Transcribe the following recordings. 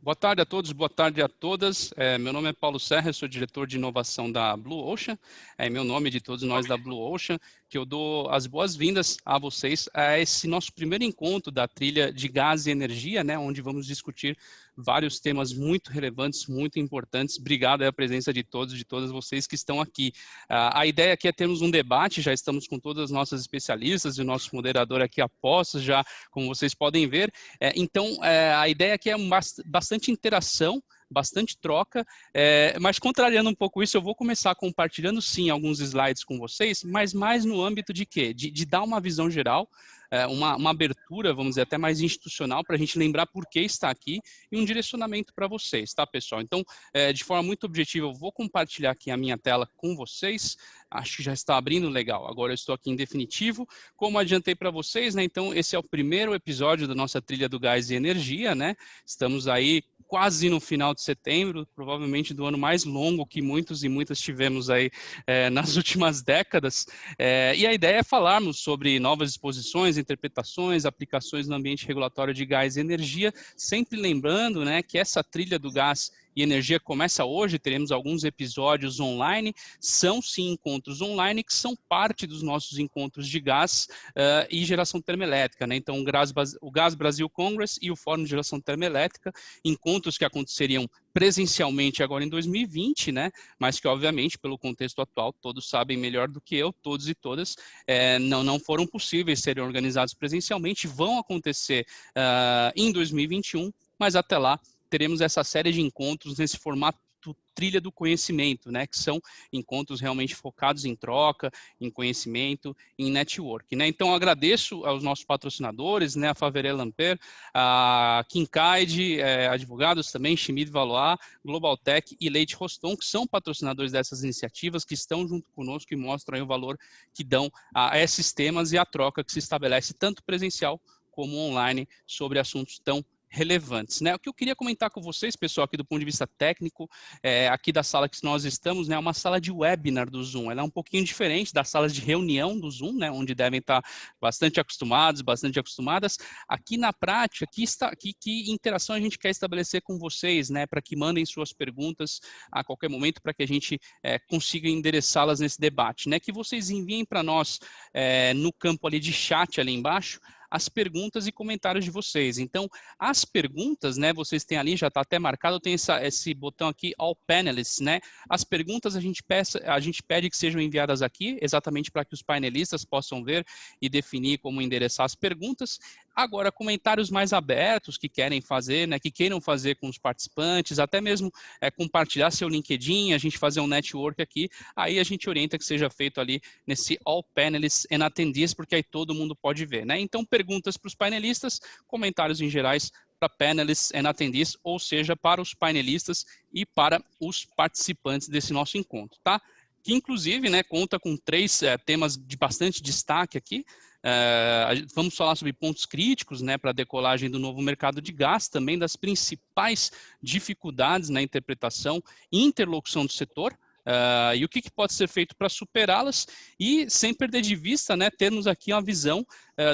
Boa tarde a todos, boa tarde a todas. Meu nome é Paulo Serra, eu sou diretor de inovação da Blue Ocean. É meu nome de todos nós da Blue Ocean, que eu dou as boas-vindas a vocês a esse nosso primeiro encontro da trilha de gás e energia, né, onde vamos discutir vários temas muito relevantes, muito importantes. Obrigado à presença de todos, de todas vocês que estão aqui. A ideia aqui é termos um debate, já estamos com todas as nossas especialistas e o nosso moderador aqui a postos, já como vocês podem ver. Então, a ideia aqui é bastante interação, bastante troca, mas contrariando um pouco isso, eu vou começar compartilhando sim alguns slides com vocês, mas mais no âmbito de quê? De dar uma visão geral, uma abertura, vamos dizer, até mais institucional, para a gente lembrar por que está aqui e um direcionamento para vocês, tá, pessoal? Então, de forma muito objetiva, eu vou compartilhar aqui a minha tela com vocês. Acho que já está abrindo legal. Agora eu estou aqui em definitivo. Como adiantei para vocês, né? Então, esse é o primeiro episódio da nossa trilha do gás e energia, né? Estamos aí quase no final de setembro, provavelmente do ano mais longo que muitos e muitas tivemos aí nas últimas décadas. E a ideia é falarmos sobre novas exposições, interpretações, aplicações no ambiente regulatório de gás e energia, sempre lembrando, né, que essa trilha do gás e energia começa hoje, teremos alguns episódios online, são sim encontros online que são parte dos nossos encontros de gás e geração termoelétrica, né? Então o Gás Brasil Congress e o Fórum de Geração Termoelétrica, encontros que aconteceriam presencialmente agora em 2020, né? Mas que obviamente pelo contexto atual, todos sabem melhor do que eu, todos e todas, não foram possíveis serem organizados presencialmente, vão acontecer em 2021, mas até lá teremos essa série de encontros nesse formato trilha do conhecimento, né, que são encontros realmente focados em troca, em conhecimento, em network, né. Então, agradeço aos nossos patrocinadores, né, a Faverel Ampere, a Kincaid, advogados também, Schmid Valois, Global Tech e Leite Roston, que são patrocinadores dessas iniciativas, que estão junto conosco e mostram aí o valor que dão a esses temas e a troca que se estabelece tanto presencial como online sobre assuntos tão relevantes, né? O que eu queria comentar com vocês, pessoal, aqui do ponto de vista técnico, aqui da sala que nós estamos, né, é uma sala de webinar do Zoom. Ela é um pouquinho diferente das salas de reunião do Zoom, né, onde devem estar bastante acostumados, bastante acostumadas. Aqui na prática, que interação a gente quer estabelecer com vocês, né, para que mandem suas perguntas a qualquer momento, para que a gente consiga endereçá-las nesse debate, né? Que vocês enviem para nós no campo ali de chat ali embaixo as perguntas e comentários de vocês. Então, as perguntas, né, vocês têm ali, já está até marcado, tem esse botão aqui, All Panelists, né? As perguntas a gente pede que sejam enviadas aqui, exatamente para que os painelistas possam ver e definir como endereçar as perguntas. Agora, comentários mais abertos que querem fazer, né, que queiram fazer com os participantes, até mesmo compartilhar seu LinkedIn, a gente fazer um network aqui, aí a gente orienta que seja feito ali nesse All Panelists and Attendees, porque aí todo mundo pode ver, né? Então, perguntas para os painelistas, comentários em gerais para panelists and attendees, ou seja, para os painelistas e para os participantes desse nosso encontro, tá? Que inclusive, né, conta com 3 temas de bastante destaque aqui. Vamos falar sobre pontos críticos, né, para a decolagem do novo mercado de gás, também das principais dificuldades na interpretação e interlocução do setor, e o que pode ser feito para superá-las, e sem perder de vista, né, termos aqui uma visão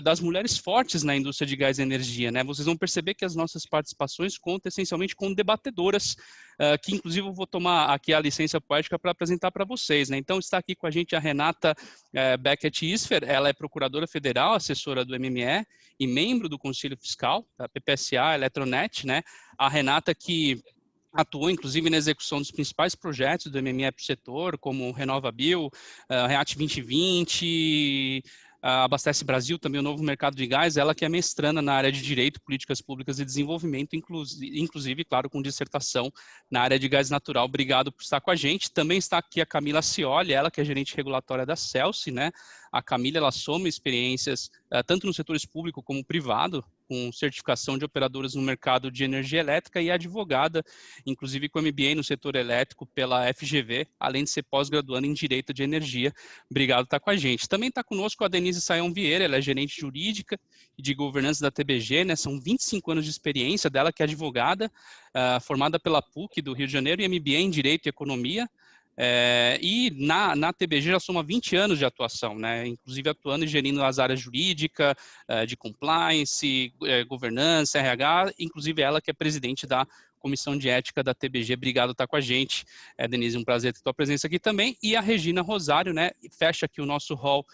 das mulheres fortes na indústria de gás e energia, né? Vocês vão perceber que as nossas participações contam essencialmente com debatedoras, que inclusive eu vou tomar aqui a licença poética para apresentar para vocês, né? Então está aqui com a gente a Renata Beckett-Isfer, ela é procuradora federal, assessora do MME e membro do Conselho Fiscal da PPSA Eletronet, né? A Renata que atuou, inclusive, na execução dos principais projetos do MME para o setor, como o RenovaBio, REAT 2020, Abastece Brasil, também o Novo Mercado de Gás, ela que é mestranda na área de Direito, Políticas Públicas e Desenvolvimento, inclusive, claro, com dissertação na área de gás natural. Obrigado por estar com a gente. Também está aqui a Camila Cioli, ela que é gerente regulatória da Celsi, né? A Camila, ela soma experiências tanto no setor público como privado, com certificação de operadoras no mercado de energia elétrica e advogada, inclusive com MBA no setor elétrico pela FGV, além de ser pós-graduando em Direito de Energia. Obrigado por estar com a gente. Também está conosco a Denise Sayão Vieira, ela é gerente jurídica e de governança da TBG, né? São 25 anos de experiência dela, que é advogada, formada pela PUC do Rio de Janeiro e MBA em Direito e Economia. E na TBG já soma 20 anos de atuação, né? Inclusive atuando e gerindo as áreas jurídica, de compliance, governança, RH, inclusive ela que é presidente da Comissão de Ética da TBG. Obrigado por estar com a gente. Denise, um prazer ter tua presença aqui também. E a Regina Rosário, né? Fecha aqui o nosso hall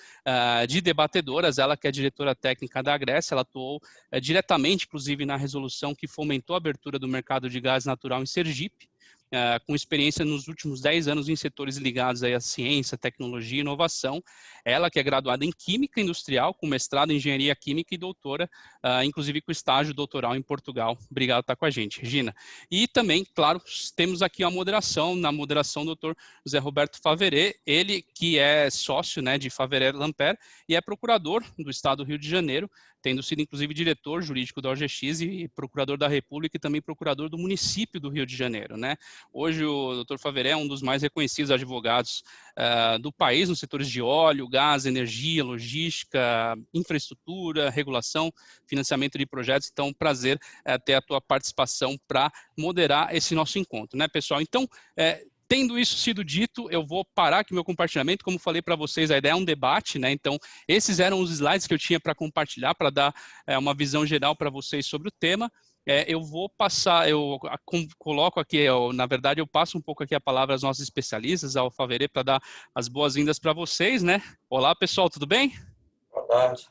de debatedoras, ela que é diretora técnica da Grécia, ela atuou diretamente, inclusive, na resolução que fomentou a abertura do mercado de gás natural em Sergipe, com experiência nos últimos 10 anos em setores ligados aí à ciência, tecnologia e inovação. Ela que é graduada em Química Industrial, com mestrado em Engenharia Química e doutora, inclusive com estágio doutoral em Portugal. Obrigado por estar com a gente, Regina. E também, claro, temos aqui a moderação, na moderação o Dr. José Roberto Faveret, ele que é sócio, né, de Faveret Lamper e é procurador do Estado do Rio de Janeiro, tendo sido inclusive diretor jurídico da OGX e procurador da República e também procurador do município do Rio de Janeiro, né? Hoje o Dr. Faveret é um dos mais reconhecidos advogados do país nos setores de óleo, gás, energia, logística, infraestrutura, regulação, financiamento de projetos. Então, prazer ter a tua participação para moderar esse nosso encontro, né, pessoal? Então, tendo isso sido dito, eu vou parar aqui meu compartilhamento. Como falei para vocês, a ideia é um debate, né? Então, esses eram os slides que eu tinha para compartilhar, para dar uma visão geral para vocês sobre o tema. Eu vou passar, coloco aqui, na verdade, eu passo um pouco aqui a palavra aos nossos especialistas, ao Faveret, para dar as boas-vindas para vocês, né? Olá, pessoal, tudo bem? Boa tarde.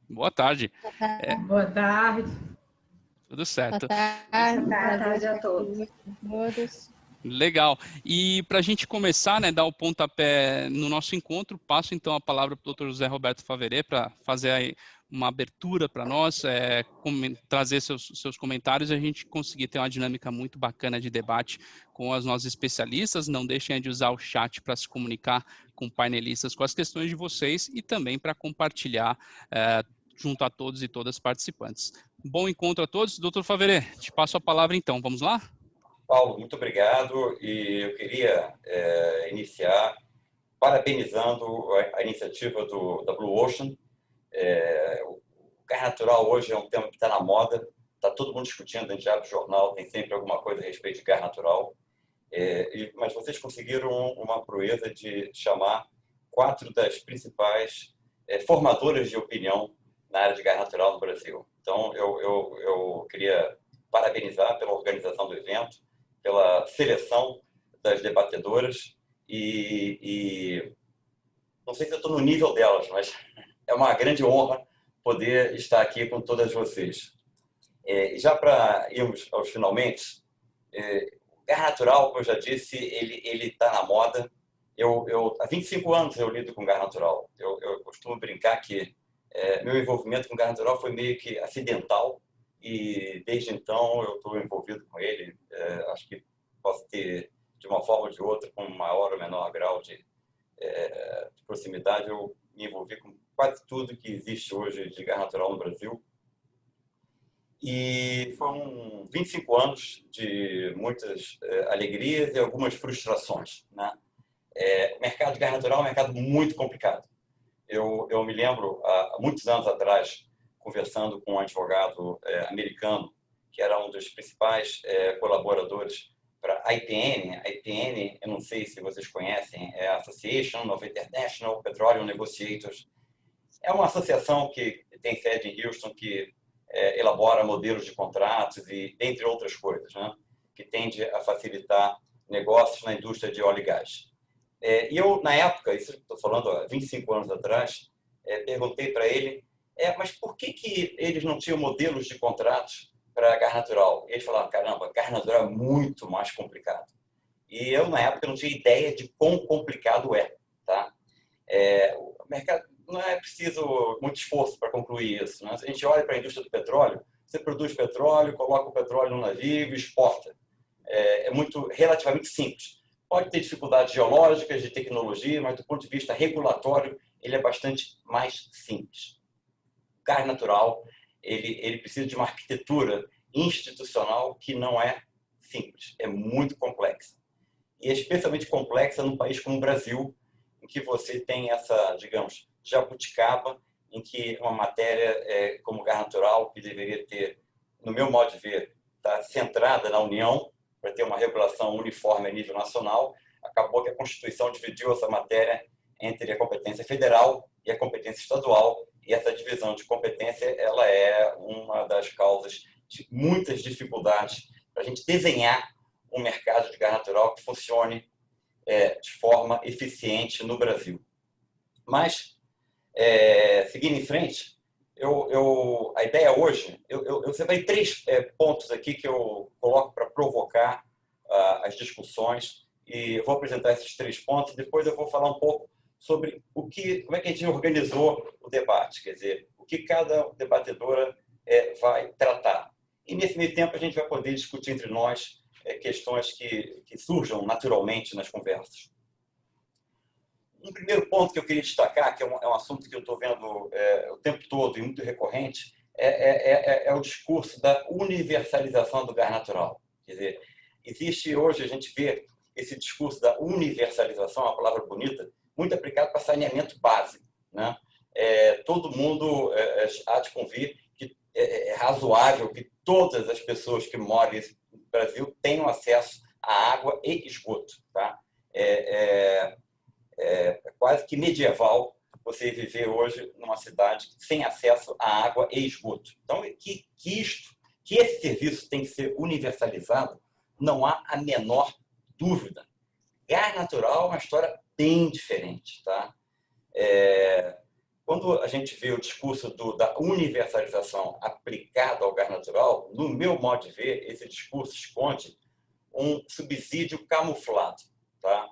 Boa tarde. Boa tarde. Tudo certo. Boa tarde a todos. Legal. E para a gente começar, né, dar o pontapé no nosso encontro, passo então a palavra para o Dr. José Roberto Faveret para fazer aí uma abertura para nós, trazer seus comentários e a gente conseguir ter uma dinâmica muito bacana de debate com os nossos especialistas. Não deixem de usar o chat para se comunicar com painelistas com as questões de vocês e também para compartilhar junto a todos e todas as participantes. Bom encontro a todos. Dr. Faveret, te passo a palavra então. Vamos lá? Paulo, muito obrigado. E eu queria iniciar parabenizando a iniciativa da Blue Ocean. O gás natural hoje é um tema que está na moda, está todo mundo discutindo, a gente abre o jornal, tem sempre alguma coisa a respeito de gás natural. Mas vocês conseguiram uma proeza de chamar 4 das principais formadoras de opinião na área de gás natural no Brasil. Então, eu queria parabenizar pela organização do evento, pela seleção das debatedoras e não sei se eu estou no nível delas, mas é uma grande honra poder estar aqui com todas vocês. Já para irmos aos finalmente, o gás natural, como eu já disse, ele está na moda. Há 25 anos eu lido com gás natural. Eu costumo brincar que meu envolvimento com gás natural foi meio que acidental e desde então eu estou envolvido com ele. Acho que posso ter, de uma forma ou de outra, com maior ou menor grau de proximidade, eu me envolvi com quase tudo que existe hoje de gás natural no Brasil. E foram 25 anos de muitas alegrias e algumas frustrações, né? O mercado de gás natural é um mercado muito complicado. Eu me lembro, há muitos anos atrás, conversando com um advogado americano, que era um dos principais colaboradores para a IPN. A IPN, eu não sei se vocês conhecem, é a Association of International Petroleum Negotiators. É uma associação que tem sede em Houston, que elabora modelos de contratos e, dentre outras coisas, né, que tende a facilitar negócios na indústria de óleo e gás. E eu, na época, isso estou falando há 25 anos atrás, perguntei para ele, mas por que eles não tinham modelos de contratos para gás natural? E eles falaram, caramba, gás natural é muito mais complicado. E eu, na época, não tinha ideia de quão complicado é. Tá? O mercado não é preciso muito esforço para concluir isso. Né? Se a gente olha para a indústria do petróleo, você produz petróleo, coloca o petróleo no navio e exporta. É relativamente simples. Pode ter dificuldades geológicas, de tecnologia, mas do ponto de vista regulatório, ele é bastante mais simples. O gás natural, ele precisa de uma arquitetura institucional que não é simples, é muito complexa. E é especialmente complexa num país como o Brasil, em que você tem essa, digamos, jabuticaba, em que uma matéria como gás natural, que deveria ter, no meu modo de ver, está centrada na União, para ter uma regulação uniforme a nível nacional, acabou que a Constituição dividiu essa matéria entre a competência federal e a competência estadual, e essa divisão de competência ela é uma das causas de muitas dificuldades para a gente desenhar um mercado de gás natural que funcione de forma eficiente no Brasil. Mas, seguindo em frente, a ideia hoje, eu separei 3 pontos aqui que eu coloco para provocar as discussões, e eu vou apresentar esses 3 pontos, depois eu vou falar um pouco sobre como é que a gente organizou o debate, quer dizer, o que cada debatedora vai tratar. E nesse meio tempo a gente vai poder discutir entre nós questões que surjam naturalmente nas conversas. Um primeiro ponto que eu queria destacar, que é um assunto que eu estou vendo o tempo todo e muito recorrente, é o discurso da universalização do gás natural. Quer dizer, existe hoje, a gente vê esse discurso da universalização, uma palavra bonita, muito aplicado para saneamento básico, né? Todo mundo há de convir que é razoável que todas as pessoas que moram no Brasil tenham acesso à água e esgoto. Tá? É quase que medieval você viver hoje numa cidade sem acesso à água e esgoto. Então, que esse serviço tem que ser universalizado, não há a menor dúvida. Gás natural é uma história bem diferente. Tá? Quando a gente vê o discurso da universalização aplicado ao gás natural, no meu modo de ver, esse discurso esconde um subsídio camuflado. Tá?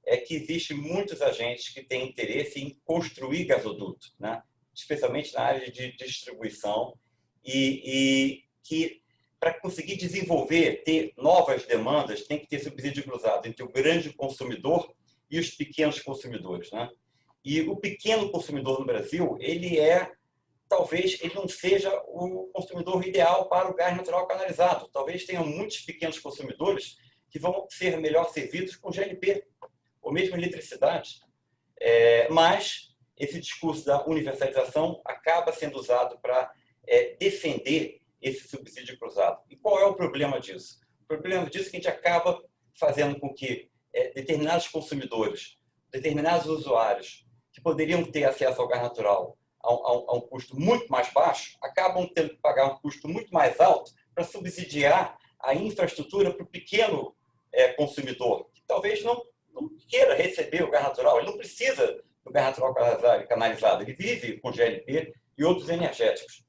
É que existe muitos agentes que têm interesse em construir gasoduto, né? Especialmente na área de distribuição, e que, para conseguir desenvolver, ter novas demandas, tem que ter subsídio cruzado entre o grande consumidor e os pequenos consumidores. Né? E o pequeno consumidor no Brasil, talvez ele não seja o consumidor ideal para o gás natural canalizado. Talvez tenham muitos pequenos consumidores que vão ser melhor servidos com GNP, ou mesmo eletricidade. Mas esse discurso da universalização acaba sendo usado para defender esse subsídio cruzado. E qual é o problema disso? O problema disso é que a gente acaba fazendo com que determinados consumidores, determinados usuários que poderiam ter acesso ao gás natural a um custo muito mais baixo, acabam tendo que pagar um custo muito mais alto para subsidiar a infraestrutura para o pequeno consumidor, que talvez não queira receber o gás natural, ele não precisa do gás natural canalizado, ele vive com GNP e outros energéticos.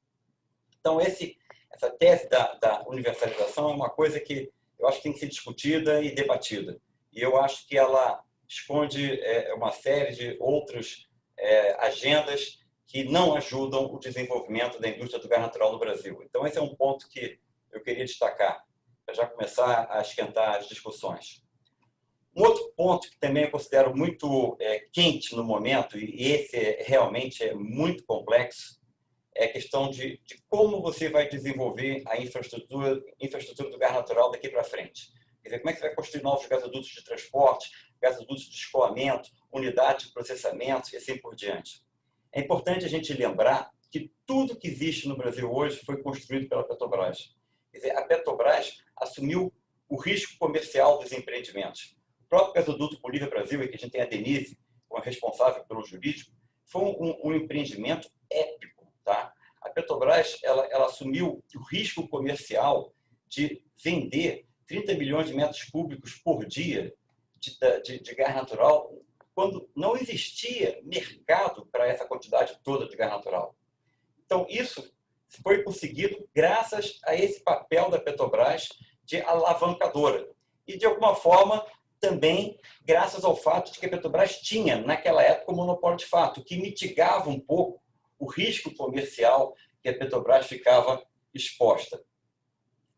Então, essa tese da universalização é uma coisa que eu acho que tem que ser discutida e debatida. E eu acho que ela esconde uma série de outras agendas que não ajudam o desenvolvimento da indústria do gás natural no Brasil. Então, esse é um ponto que eu queria destacar, para já começar a esquentar as discussões. Um outro ponto que também eu considero muito quente no momento, e esse realmente é muito complexo, é a questão de como você vai desenvolver a infraestrutura do gás natural daqui para frente. Quer dizer, como é que você vai construir novos gasodutos de transporte, gasodutos de escoamento, unidade de processamento e assim por diante. É importante a gente lembrar que tudo que existe no Brasil hoje foi construído pela Petrobras. Quer dizer, a Petrobras assumiu o risco comercial dos empreendimentos. O próprio gasoduto Bolívia Brasil, que a gente tem a Denise como responsável pelo jurídico, foi um empreendimento épico. Tá? A Petrobras ela assumiu o risco comercial de vender 30 milhões de metros cúbicos por dia de gás natural, quando não existia mercado para essa quantidade toda de gás natural. Então, isso foi conseguido graças a esse papel da Petrobras de alavancadora. E, de alguma forma, também graças ao fato de que a Petrobras tinha, naquela época, um monopólio de fato, que mitigava um pouco o risco comercial que a Petrobras ficava exposta.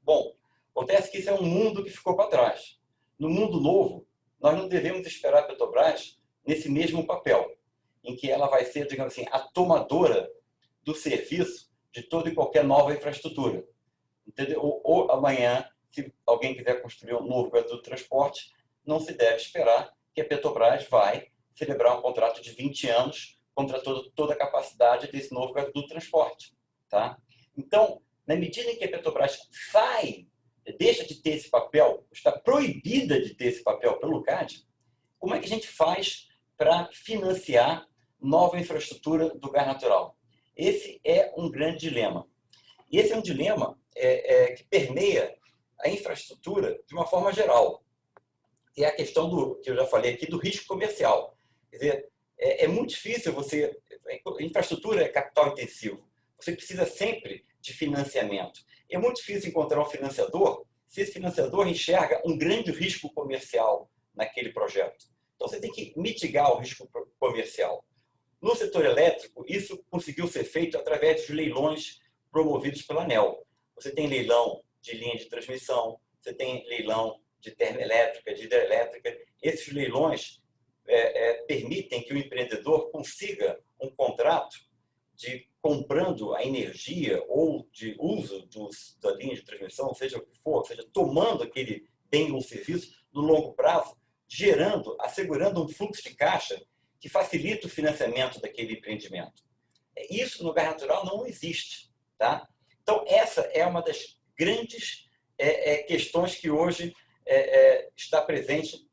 Bom, acontece que isso é um mundo que ficou para trás. No mundo novo, nós não devemos esperar a Petrobras nesse mesmo papel, em que ela vai ser, digamos assim, a tomadora do serviço de toda e qualquer nova infraestrutura. Entendeu? Ou amanhã, se alguém quiser construir um novo gasoduto de transporte, não se deve esperar que a Petrobras vai celebrar um contrato de 20 anos contra toda a capacidade desse novo gasoduto de transporte. Tá? Então, na medida em que a Petrobras deixa de ter esse papel, está proibida de ter esse papel pelo CAD, como é que a gente faz para financiar nova infraestrutura do gás natural? Esse é um grande dilema. E esse é um dilema que permeia a infraestrutura de uma forma geral. E é a questão que eu já falei aqui, do risco comercial. Quer dizer, é muito difícil você... A infraestrutura é capital intensivo. Você precisa sempre de financiamento. É muito difícil encontrar um financiador se esse financiador enxerga um grande risco comercial naquele projeto. Então, você tem que mitigar o risco comercial. No setor elétrico, isso conseguiu ser feito através de leilões promovidos pela ANEEL. Você tem leilão de linha de transmissão, você tem leilão de termoelétrica, de hidrelétrica. Esses leilões permitem que o empreendedor consiga um contrato de comprando a energia ou de uso da linha de transmissão, seja o que for, seja tomando aquele bem ou serviço no longo prazo, assegurando um fluxo de caixa que facilita o financiamento daquele empreendimento. Isso no gás natural não existe. Tá? Então, essa é uma das grandes questões que hoje está presente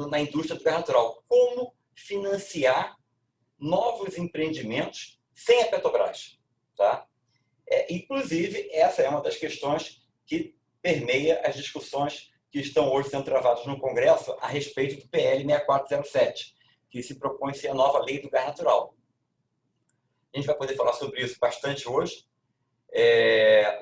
na indústria do gás natural. Como financiar novos empreendimentos sem a Petrobras. Tá? Inclusive, essa é uma das questões que permeia as discussões que estão hoje sendo travadas no Congresso a respeito do PL 6407, que se propõe ser a nova lei do gás natural. A gente vai poder falar sobre isso bastante hoje,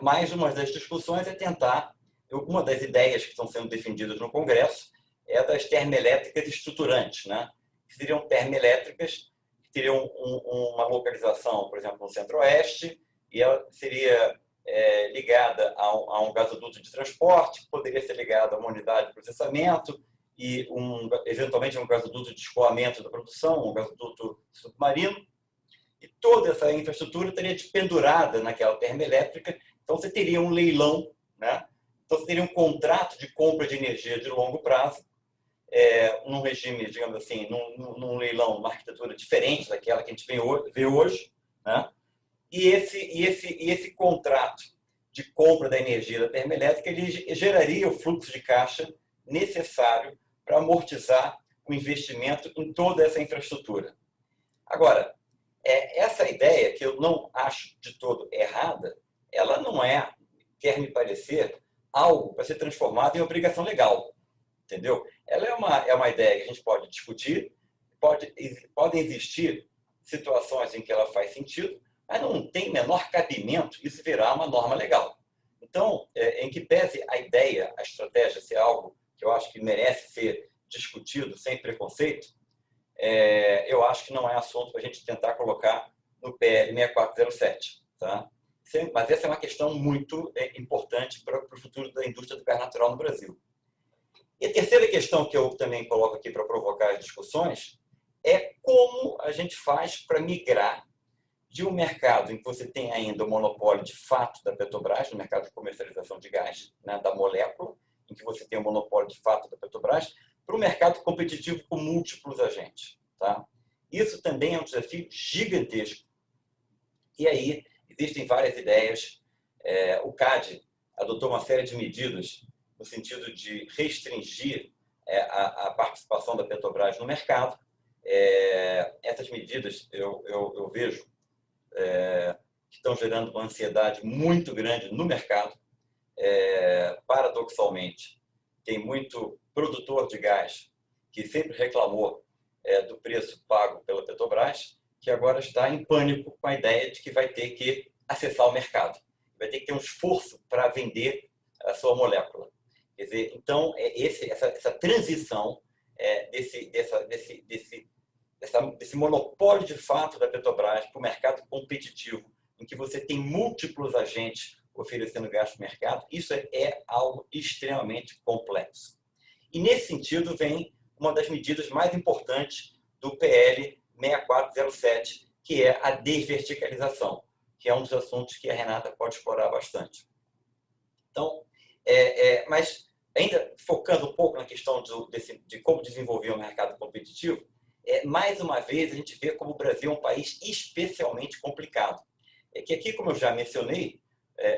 mas uma das discussões é tentar, uma das ideias que estão sendo defendidas no Congresso é das termoelétricas estruturantes, né? Que seriam termoelétricas que teriam uma localização, por exemplo, no centro-oeste, e ela seria ligada a um gasoduto de transporte, que poderia ser ligada a uma unidade de processamento e, eventualmente, um gasoduto de escoamento da produção, um gasoduto submarino. E toda essa infraestrutura estaria pendurada naquela termoelétrica. Então, você teria um leilão, né? Então, você teria um contrato de compra de energia de longo prazo, num regime, digamos assim, num leilão, uma arquitetura diferente daquela que a gente vê hoje, né? E esse contrato de compra da energia da termoelétrica ele geraria o fluxo de caixa necessário para amortizar o investimento em toda essa infraestrutura. Agora, essa ideia, que eu não acho de todo errada, ela não quer me parecer, algo para ser transformado em obrigação legal. Entendeu? Ela é uma ideia que a gente pode discutir, podem existir situações em que ela faz sentido, mas não tem menor cabimento isso virar uma norma legal. Então, em que pese a ideia, a estratégia ser algo que eu acho que merece ser discutido sem preconceito, eu acho que não é assunto para a gente tentar colocar no PL 6407. Tá? Mas essa é uma questão muito importante para o futuro da indústria do gás natural no Brasil. E a terceira questão que eu também coloco aqui para provocar as discussões é como a gente faz para migrar de um mercado em que você tem ainda o monopólio de fato da Petrobras, no mercado de comercialização de gás, né, da molécula, em que você tem o monopólio de fato da Petrobras, para um mercado competitivo com múltiplos agentes. Tá? Isso também é um desafio gigantesco. E aí existem várias ideias. O CAD adotou uma série de medidas no sentido de restringir a participação da Petrobras no mercado. Essas medidas eu vejo que estão gerando uma ansiedade muito grande no mercado. Paradoxalmente, tem muito produtor de gás que sempre reclamou do preço pago pela Petrobras, que agora está em pânico com a ideia de que vai ter que acessar o mercado, vai ter que ter um esforço para vender a sua molécula. Quer dizer, então, essa transição desse monopólio de fato da Petrobras para o mercado competitivo, em que você tem múltiplos agentes oferecendo gás para o mercado, isso é algo extremamente complexo. E, nesse sentido, vem uma das medidas mais importantes do PL 6407, que é a desverticalização, que é um dos assuntos que a Renata pode explorar bastante. Então, mas ainda focando um pouco na questão de como desenvolver um mercado competitivo, mais uma vez a gente vê como o Brasil é um país especialmente complicado. Que aqui, como eu já mencionei,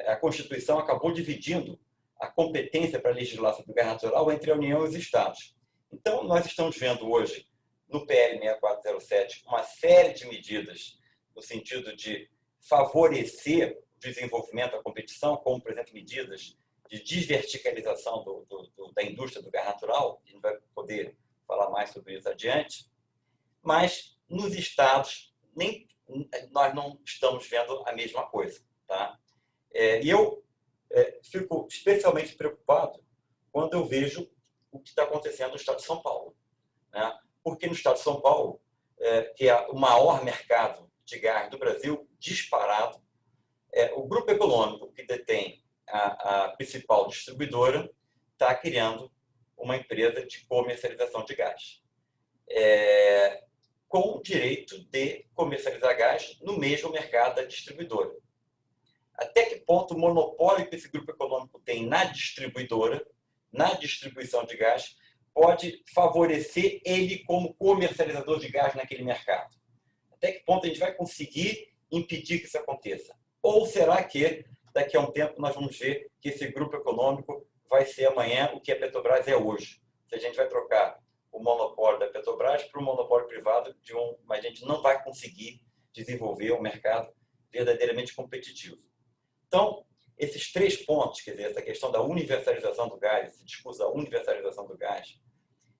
a Constituição acabou dividindo a competência para legislar sobre o gás natural entre a União e os Estados. Então, nós estamos vendo hoje, no PL 6407, uma série de medidas no sentido de favorecer o desenvolvimento, a competição, como, por exemplo, medidas de desverticalização da indústria do gás natural. A gente vai poder falar mais sobre isso adiante. Mas, nos estados, nós não estamos vendo a mesma coisa. Tá? E eu fico especialmente preocupado quando eu vejo o que está acontecendo no estado de São Paulo. Né? Porque no estado de São Paulo, que é o maior mercado de gás do Brasil, disparado, o grupo econômico que detém a principal distribuidora está criando uma empresa de comercialização de gás, com o direito de comercializar gás no mesmo mercado da distribuidora. Até que ponto o monopólio que esse grupo econômico tem na distribuidora, na distribuição de gás, pode favorecer ele como comercializador de gás naquele mercado? Até que ponto a gente vai conseguir impedir que isso aconteça? Ou será que daqui a um tempo nós vamos ver que esse grupo econômico vai ser amanhã o que a Petrobras é hoje? Se a gente vai trocar o monopólio da Petrobras para um monopólio privado, mas a gente não vai conseguir desenvolver um mercado verdadeiramente competitivo. Então, esses 3 pontos, quer dizer, essa questão da universalização do gás, esse discurso da universalização do gás,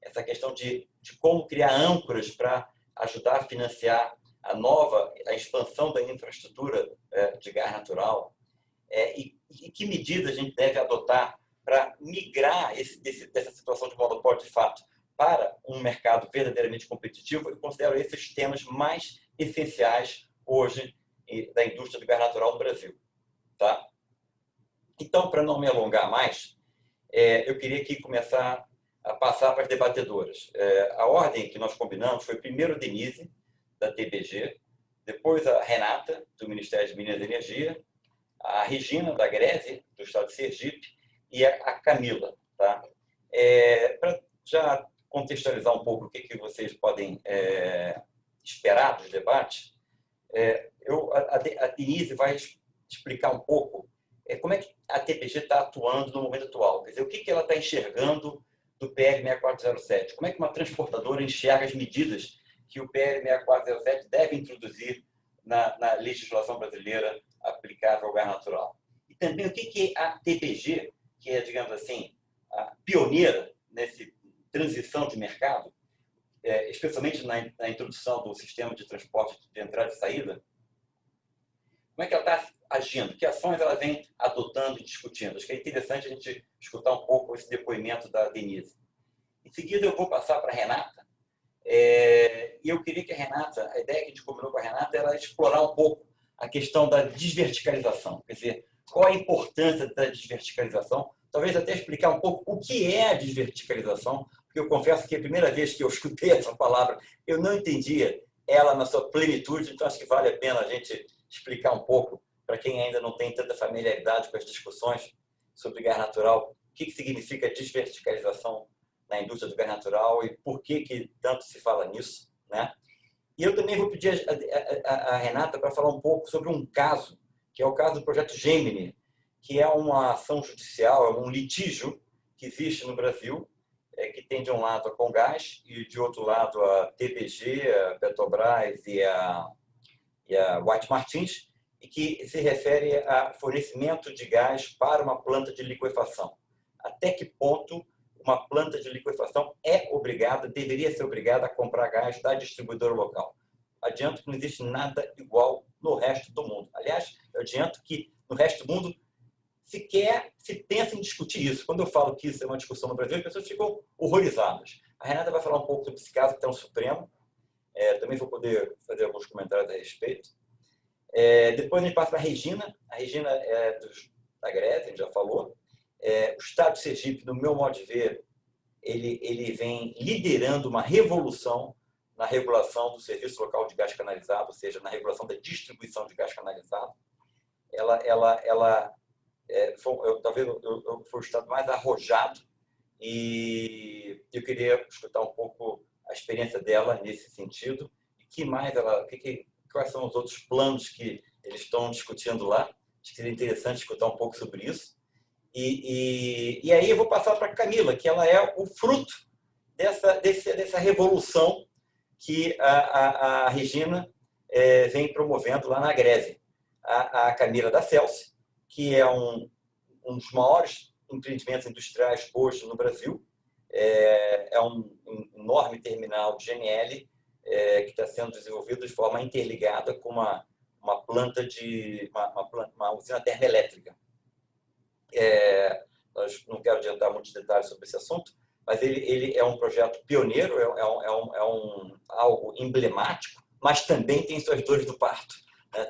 essa questão de como criar âncoras para ajudar a financiar a expansão da infraestrutura de gás natural, e que medidas a gente deve adotar para migrar dessa situação de monopólio de fato para um mercado verdadeiramente competitivo. Eu considero esses temas mais essenciais hoje da indústria do gás natural no Brasil. Tá? Então, para não me alongar mais, eu queria aqui começar a passar para as debatedoras. A ordem que nós combinamos foi primeiro a Denise, da TBG, depois a Renata, do Ministério de Minas e Energia, a Regina, da Greve, do Estado de Sergipe, e a Camila. Tá? Para já contextualizar um pouco o que vocês podem esperar dos debates, a Denise vai explicar um pouco como é que a TPG está atuando no momento atual. Quer dizer, o que ela está enxergando do PL 6407? Como é que uma transportadora enxerga as medidas que o PL 6407 deve introduzir na legislação brasileira aplicável ao gás natural? E também o que a TPG, que é, digamos assim, a pioneira nessa transição de mercado, especialmente na introdução do sistema de transporte de entrada e saída, como é que ela está agindo? Que ações ela vem adotando e discutindo? Acho que é interessante a gente escutar um pouco esse depoimento da Denise. Em seguida, eu vou passar para a Renata. E eu queria que a Renata, a ideia que a gente combinou com a Renata era explorar um pouco a questão da desverticalização. Quer dizer, qual a importância da desverticalização? Talvez até explicar um pouco o que é a desverticalização, porque eu confesso que a primeira vez que eu escutei essa palavra, eu não entendia ela na sua plenitude, então acho que vale a pena a gente explicar um pouco, para quem ainda não tem tanta familiaridade com as discussões sobre gás natural, o que significa desverticalização na indústria do gás natural e por que tanto se fala nisso. Né? E eu também vou pedir a Renata para falar um pouco sobre um caso, que é o caso do projeto Gemini, que é uma ação judicial, é um litígio que existe no Brasil, que tem de um lado a Comgás e de outro lado a TBG, a Petrobras e a White Martins, e que se refere a fornecimento de gás para uma planta de liquefação. Até que ponto uma planta de liquefação deveria ser obrigada a comprar gás da distribuidora local? Adianto que não existe nada igual no resto do mundo. Aliás, eu adianto que no resto do mundo sequer se pensa em discutir isso. Quando eu falo que isso é uma discussão no Brasil, as pessoas ficam horrorizadas. A Renata vai falar um pouco sobre esse caso que está no Supremo. Também vou poder fazer alguns comentários a respeito. Depois a gente passa para a Regina. A Regina é da Greve, a gente já falou. O Estado de Sergipe, no meu modo de ver, ele vem liderando uma revolução na regulação do serviço local de gás canalizado, ou seja, na regulação da distribuição de gás canalizado. Talvez foi o Estado mais arrojado, e eu queria escutar um pouco a experiência dela nesse sentido. E quais são os outros planos que eles estão discutindo lá? Acho que seria interessante escutar um pouco sobre isso. E aí eu vou passar para a Camila, que ela é o fruto dessa revolução que a Regina vem promovendo lá na greve. A Camila da Celsi, que é um dos maiores empreendimentos industriais hoje no Brasil, é um enorme terminal de GNL que está sendo desenvolvido de forma interligada com uma usina termoelétrica. Não quero adiantar muitos detalhes sobre esse assunto, mas ele é um projeto pioneiro, algo emblemático, mas também tem suas dores do parto.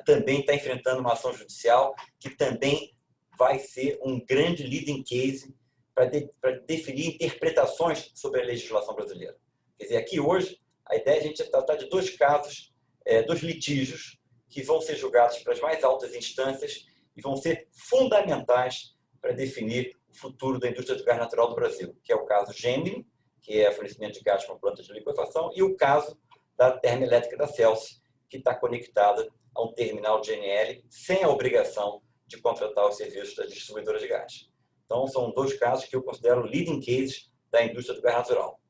Também está enfrentando uma ação judicial que também vai ser um grande leading case para definir interpretações sobre a legislação brasileira. Quer dizer, aqui hoje, a ideia é a gente tratar de dois casos, dois litígios, que vão ser julgados para as mais altas instâncias e vão ser fundamentais para definir o futuro da indústria do gás natural do Brasil, que é o caso Gemini, que é fornecimento de gás para plantas de liquefação, e o caso da termoelétrica da Celsi, que está conectada a um terminal de GNL sem a obrigação de contratar os serviços da distribuidora de gás. Então, são dois casos que eu considero leading cases da indústria do gás natural.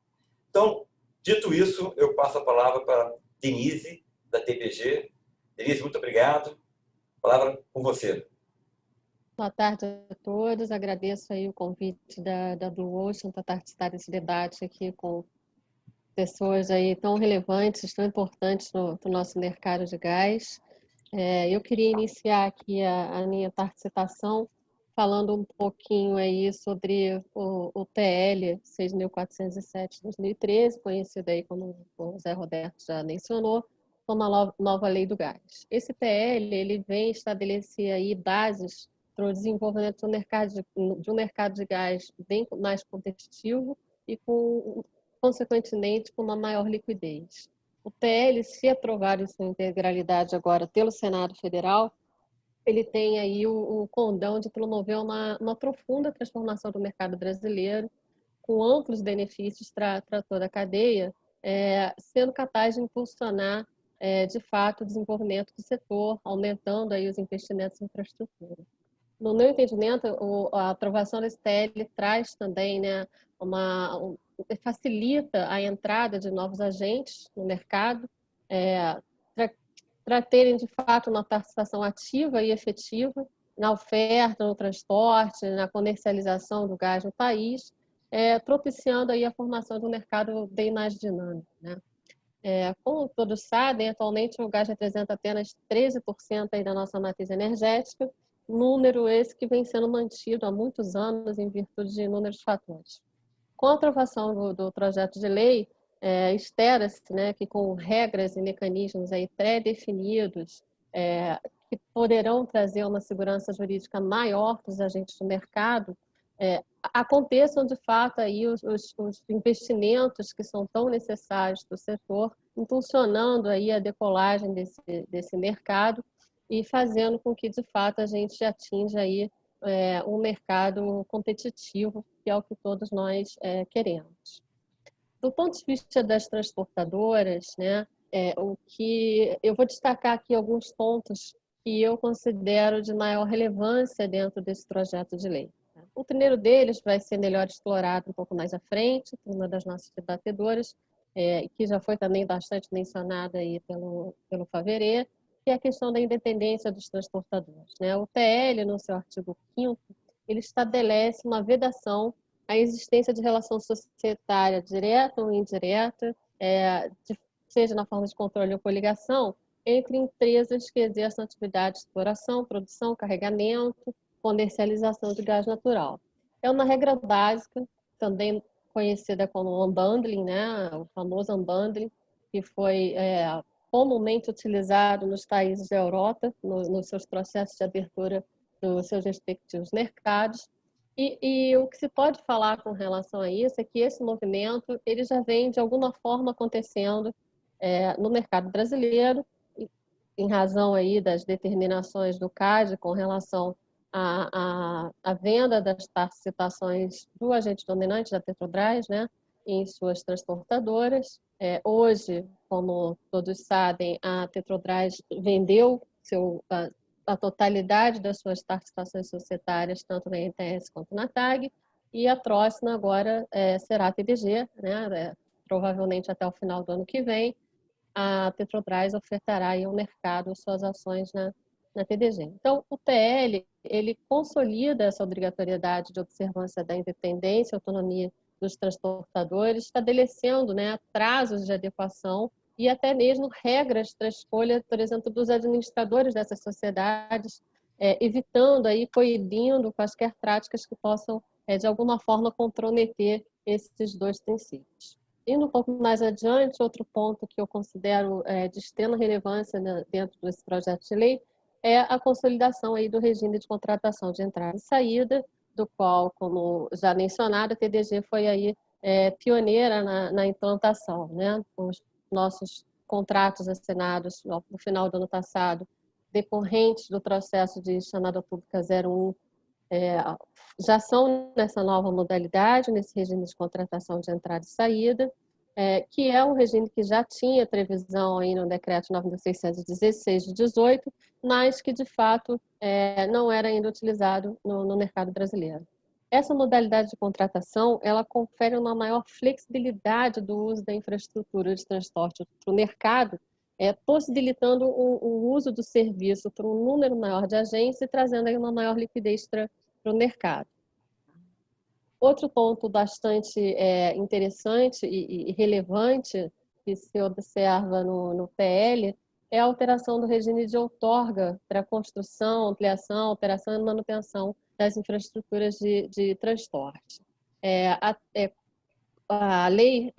Então, dito isso, eu passo a palavra para Denise, da TPG. Denise, muito obrigado. A palavra com você. Boa tarde a todos. Agradeço aí o convite da Blue Ocean para participar desse debate aqui com pessoas aí tão relevantes, tão importantes no nosso mercado de gás. Eu queria iniciar aqui a minha participação falando um pouquinho aí sobre o TL 6.407 de 2013, conhecido aí como o Zé Roberto já mencionou, como a nova lei do gás. Esse TL ele vem estabelecer aí bases para o desenvolvimento de um mercado de gás bem mais competitivo e consequentemente com uma maior liquidez. O TL, se aprovado em sua integralidade agora pelo Senado Federal, ele tem aí o condão de promover uma profunda transformação do mercado brasileiro, com amplos benefícios para toda a cadeia, sendo capaz de impulsionar, de fato, o desenvolvimento do setor, aumentando aí os investimentos em infraestrutura. No meu entendimento, a aprovação desse TL traz também, né, facilita a entrada de novos agentes no mercado, para terem, de fato, uma participação ativa e efetiva na oferta, no transporte, na comercialização do gás no país, propiciando aí a formação de um mercado bem mais dinâmico, né? Como todos sabem, atualmente o gás representa apenas 13% aí da nossa matriz energética, número esse que vem sendo mantido há muitos anos em virtude de inúmeros fatores. Com a aprovação do projeto de lei, espera-se, né, que com regras e mecanismos aí pré-definidos, que poderão trazer uma segurança jurídica maior para os agentes do mercado, aconteçam de fato aí os investimentos que são tão necessários para o setor, impulsionando aí a decolagem desse mercado e fazendo com que de fato a gente atinja aí um mercado competitivo, que é o que todos nós queremos. Do ponto de vista das transportadoras, né, o que eu vou destacar aqui alguns pontos que eu considero de maior relevância dentro desse projeto de lei. O primeiro deles vai ser melhor explorado um pouco mais à frente, por uma das nossas debatedoras, que já foi também bastante mencionada aí pelo Faverê, que é a questão da independência dos transportadores, né? O TL, no seu artigo 5º, ele estabelece uma vedação à existência de relação societária direta ou indireta, seja na forma de controle ou coligação, entre empresas que exerçam atividade de exploração, produção, carregamento, comercialização de gás natural. É uma regra básica, também conhecida como unbundling, né? O famoso unbundling, que foi comumente utilizado nos países da Europa, nos seus processos de abertura dos seus respectivos mercados. E o que se pode falar com relação a isso é que esse movimento ele já vem, de alguma forma, acontecendo no mercado brasileiro, em razão aí das determinações do CAD com relação à venda das participações do agente dominante da Petrobras, né, em suas transportadoras. Hoje, como todos sabem, a Petrobras vendeu a totalidade das suas participações societárias, tanto na ENTS quanto na TAG, e a próxima agora será a TDG, né? Provavelmente até o final do ano que vem, a Petrobras ofertará aí ao mercado suas ações na TDG. Então, o TL, ele consolida essa obrigatoriedade de observância da independência e autonomia dos transportadores, estabelecendo, né, prazos de adequação e até mesmo regras para a escolha, por exemplo, dos administradores dessas sociedades, evitando aí, coibindo quaisquer práticas que possam, de alguma forma, comprometer esses dois princípios. Indo um pouco mais adiante, outro ponto que eu considero de extrema relevância dentro desse projeto de lei é a consolidação aí do regime de contratação de entrada e saída, do qual, como já mencionado, a TDG foi aí pioneira na implantação, né? Os nossos contratos assinados no final do ano passado, decorrentes do processo de chamada pública 01, já são nessa nova modalidade, nesse regime de contratação de entrada e saída, que é um regime que já tinha previsão aí no decreto 9.616 de 18, mas que, de fato, não era ainda utilizado no mercado brasileiro. Essa modalidade de contratação, ela confere uma maior flexibilidade do uso da infraestrutura de transporte para o mercado, possibilitando o uso do serviço para um número maior de agentes e trazendo aí uma maior liquidez para o mercado. Outro ponto bastante interessante e relevante que se observa no PL é a alteração do regime de outorga para construção, ampliação, operação e manutenção das infraestruturas de transporte. A lei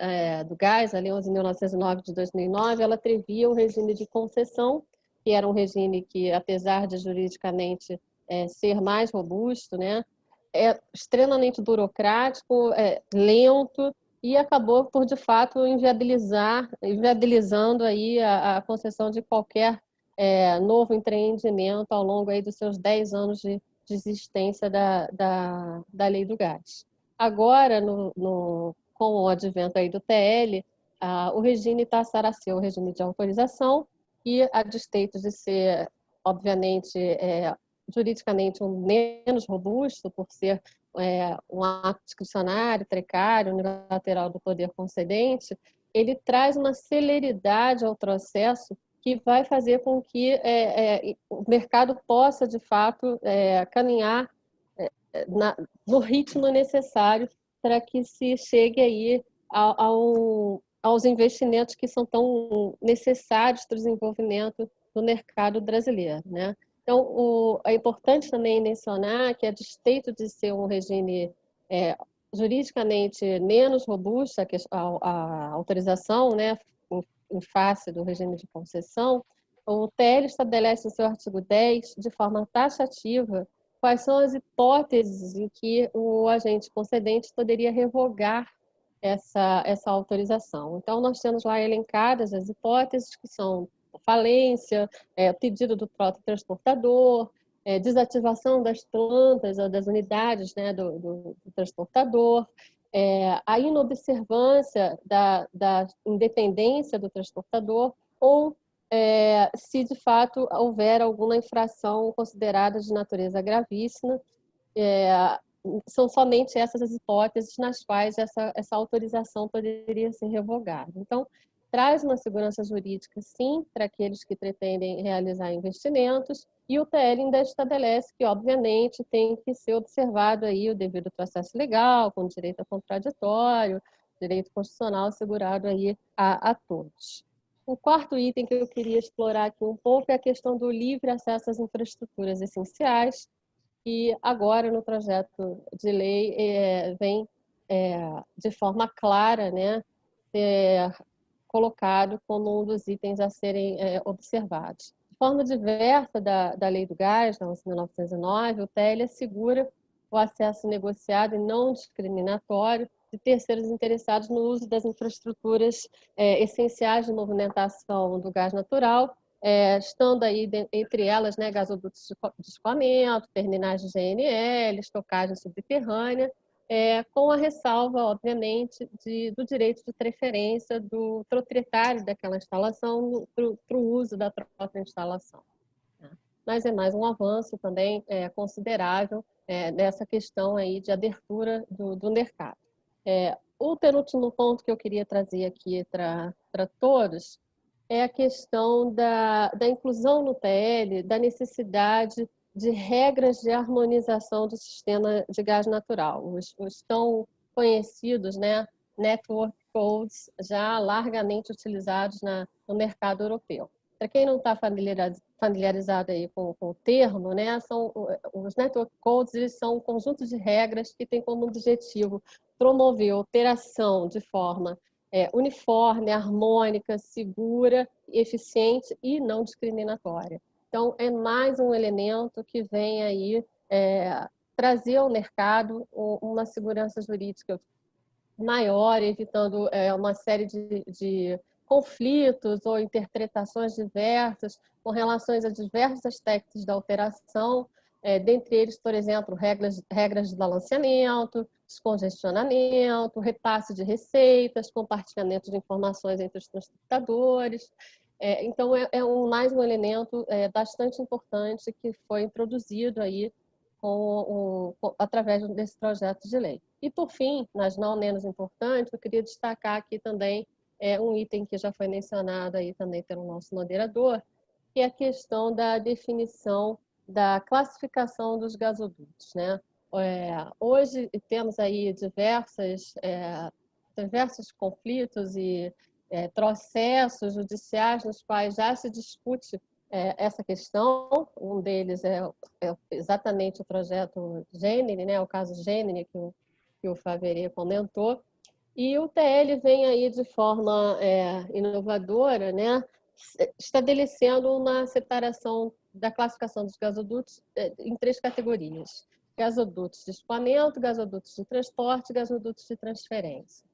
do gás, a lei 11.909 de 2009, ela previa o regime de concessão, que era um regime que, apesar de juridicamente ser mais robusto, né, é extremamente burocrático, lento, e acabou por, de fato, inviabilizando aí a concessão de qualquer novo empreendimento ao longo aí dos seus 10 anos de existência da lei do gás. Agora, com o advento aí do TL, o regime passará a ser o regime de autorização e, a despeito de ser, obviamente, juridicamente menos robusto, por ser um ato discricionário, precário, unilateral do poder concedente, ele traz uma celeridade ao processo que vai fazer com que o mercado possa, de fato, caminhar no ritmo necessário para que se chegue aí aos investimentos que são tão necessários para o desenvolvimento do mercado brasileiro, né? Então, é importante também mencionar que, a despeito de ser um regime juridicamente menos robusto, a autorização, né, em face do regime de concessão, o TL estabelece em seu artigo 10, de forma taxativa, quais são as hipóteses em que o agente concedente poderia revogar essa autorização. Então, nós temos lá elencadas as hipóteses, que são falência, pedido do próprio transportador, desativação das plantas ou das unidades, né, do transportador, a inobservância da independência do transportador ou se de fato houver alguma infração considerada de natureza gravíssima. São somente essas as hipóteses nas quais essa autorização poderia ser revogada. Então, traz uma segurança jurídica, sim, para aqueles que pretendem realizar investimentos, e o TL ainda estabelece que, obviamente, tem que ser observado aí o devido processo legal, com direito a contraditório, direito constitucional assegurado aí a todos. O quarto item que eu queria explorar aqui um pouco é a questão do livre acesso às infraestruturas essenciais, que agora no projeto de lei vem de forma clara, né, ser colocado como um dos itens a serem observados. De forma diversa da lei do gás, da 11.909, o TL assegura o acesso negociado e não discriminatório de terceiros interessados no uso das infraestruturas essenciais de movimentação do gás natural, estando aí, entre elas, né, gasodutos de escoamento, terminais de GNL, estocagem subterrânea, com a ressalva, obviamente, do direito de preferência do proprietário daquela instalação para o uso da própria instalação. Mas é mais um avanço também considerável nessa questão aí de abertura do mercado. O penúltimo ponto que eu queria trazer aqui para todos é a questão da inclusão no TL, da necessidade de regras de harmonização do sistema de gás natural, os tão conhecidos, né, Network Codes, já largamente utilizados no mercado europeu. Para quem não está familiarizado aí com o termo, né, os Network Codes, eles são um conjunto de regras que tem como objetivo promover a operação de forma uniforme, harmônica, segura, eficiente e não discriminatória. Então, é mais um elemento que vem aí trazer ao mercado uma segurança jurídica maior, evitando uma série de conflitos ou interpretações diversas com relações a diversos aspectos da operação, dentre eles, por exemplo, regras de balanceamento, descongestionamento, repasse de receitas, compartilhamento de informações entre os transportadores. Então, mais um elemento bastante importante que foi introduzido aí através desse projeto de lei. E, por fim, mas não menos importante, eu queria destacar aqui também um item que já foi mencionado aí também pelo nosso moderador, que é a questão da definição da classificação dos gasodutos, né? Hoje temos aí diversos conflitos e processos judiciais nos quais já se discute essa questão. Um deles é exatamente o projeto Gemini, né? O caso Gemini que o Favre comentou. E o TL vem aí de forma inovadora, né? Estabelecendo uma separação da classificação dos gasodutos em 3 categorias: gasodutos de escoamento, gasodutos de transporte e gasodutos de transferência.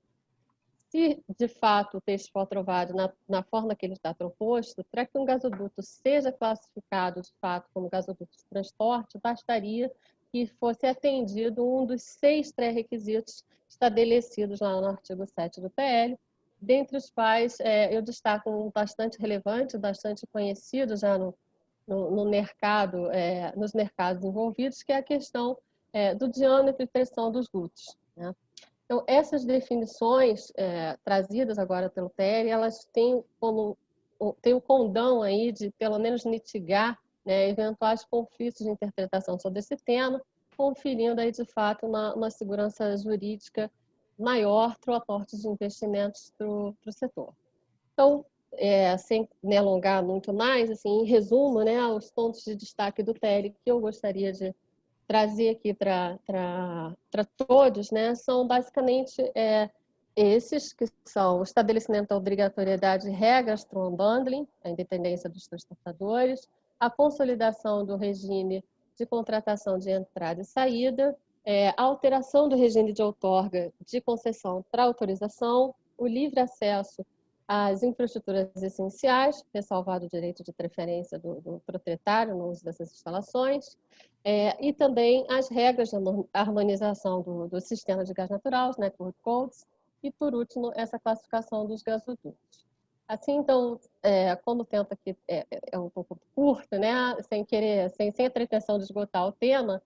Se, de fato, o texto for aprovado na forma que ele está proposto, para que um gasoduto seja classificado, de fato, como gasoduto de transporte, bastaria que fosse atendido um dos 6 pré-requisitos estabelecidos lá no artigo 7 do PL, dentre os quais eu destaco um bastante relevante, bastante conhecido já no mercado, nos mercados envolvidos, que é a questão do diâmetro e pressão dos dutos, né? Então, essas definições trazidas agora pelo PL, elas têm o condão aí de, pelo menos, mitigar, né, eventuais conflitos de interpretação sobre esse tema, conferindo aí, de fato, uma segurança jurídica maior para o aporte de investimentos para o setor. Então, sem me alongar muito mais, assim, em resumo, né, os pontos de destaque do PL que eu gostaria de trazer aqui para todos, né, são basicamente esses, que são o estabelecimento da obrigatoriedade de regras para o unbundling, a independência dos transportadores, a consolidação do regime de contratação de entrada e saída, a alteração do regime de outorga de concessão para autorização, o livre acesso às infraestruturas essenciais, ressalvado o direito de preferência do proprietário no uso dessas instalações, e também as regras de harmonização do sistema de gás natural, os Network Codes, e, por último, essa classificação dos gasodutos. Assim, então, como o tempo aqui é um pouco curto, né, sem a pretensão de esgotar o tema,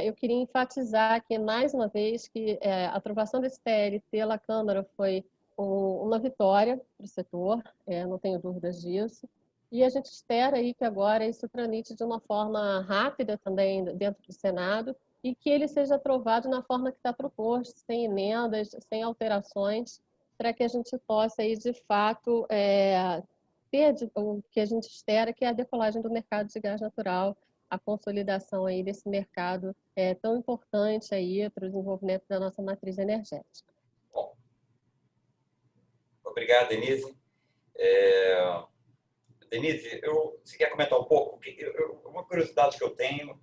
eu queria enfatizar aqui, mais uma vez, que a aprovação desse PL pela Câmara foi uma vitória para o setor, não tenho dúvidas disso. E a gente espera aí que agora isso tramite de uma forma rápida também dentro do Senado e que ele seja aprovado na forma que está proposto, sem emendas, sem alterações, para que a gente possa aí, de fato, ter o que a gente espera, que é a decolagem do mercado de gás natural, a consolidação aí desse mercado tão importante aí para o desenvolvimento da nossa matriz energética. Bom, obrigado, Denise. Denise, você quer comentar um pouco? Uma curiosidade que eu tenho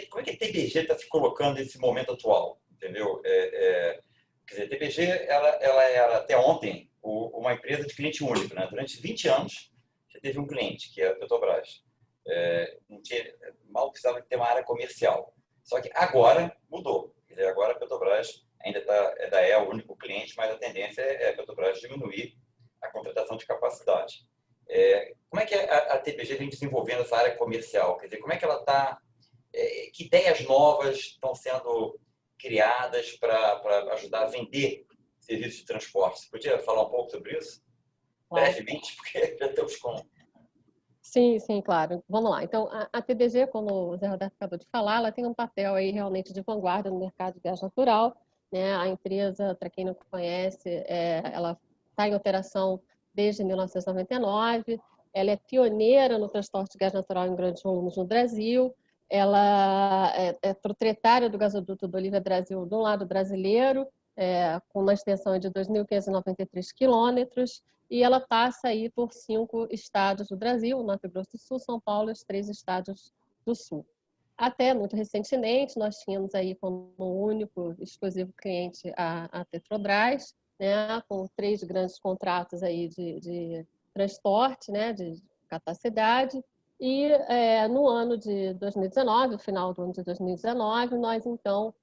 como é que a TBG está se colocando nesse momento atual, entendeu? Quer dizer, a TBG ela era até ontem uma empresa de cliente único, né? Durante 20 anos você teve um cliente, que é a Petrobras. Mal precisava ter uma área comercial. Só que agora mudou. Quer dizer, agora a Petrobras ainda é o único cliente, mas a tendência é a Petrobras diminuir a contratação de capacidade. Como é que a TBG vem desenvolvendo essa área comercial? Quer dizer, como é que ela está Que ideias novas estão sendo criadas para ajudar a vender serviços de transporte? Você podia falar um pouco sobre isso? Brevemente, porque já estamos com... Sim, sim, claro. Vamos lá. Então, a TDG, como o Zé Roberto acabou de falar, ela tem um papel aí realmente de vanguarda no mercado de gás natural, né? A empresa, para quem não conhece, ela está em operação desde 1999. Ela é pioneira no transporte de gás natural em grandes volumes no Brasil. Ela é proprietária do gasoduto do Olívia Brasil do lado brasileiro, com uma extensão de 2.593 quilômetros. E ela passa aí por 5 estados do Brasil, Mato Grosso do Sul, São Paulo e os 3 estados do Sul. Até muito recentemente, nós tínhamos aí como único exclusivo cliente a Petrobras, né, com 3 grandes contratos aí de transporte, né, de capacidade. E no ano de 2019, no final do ano de 2019, nós então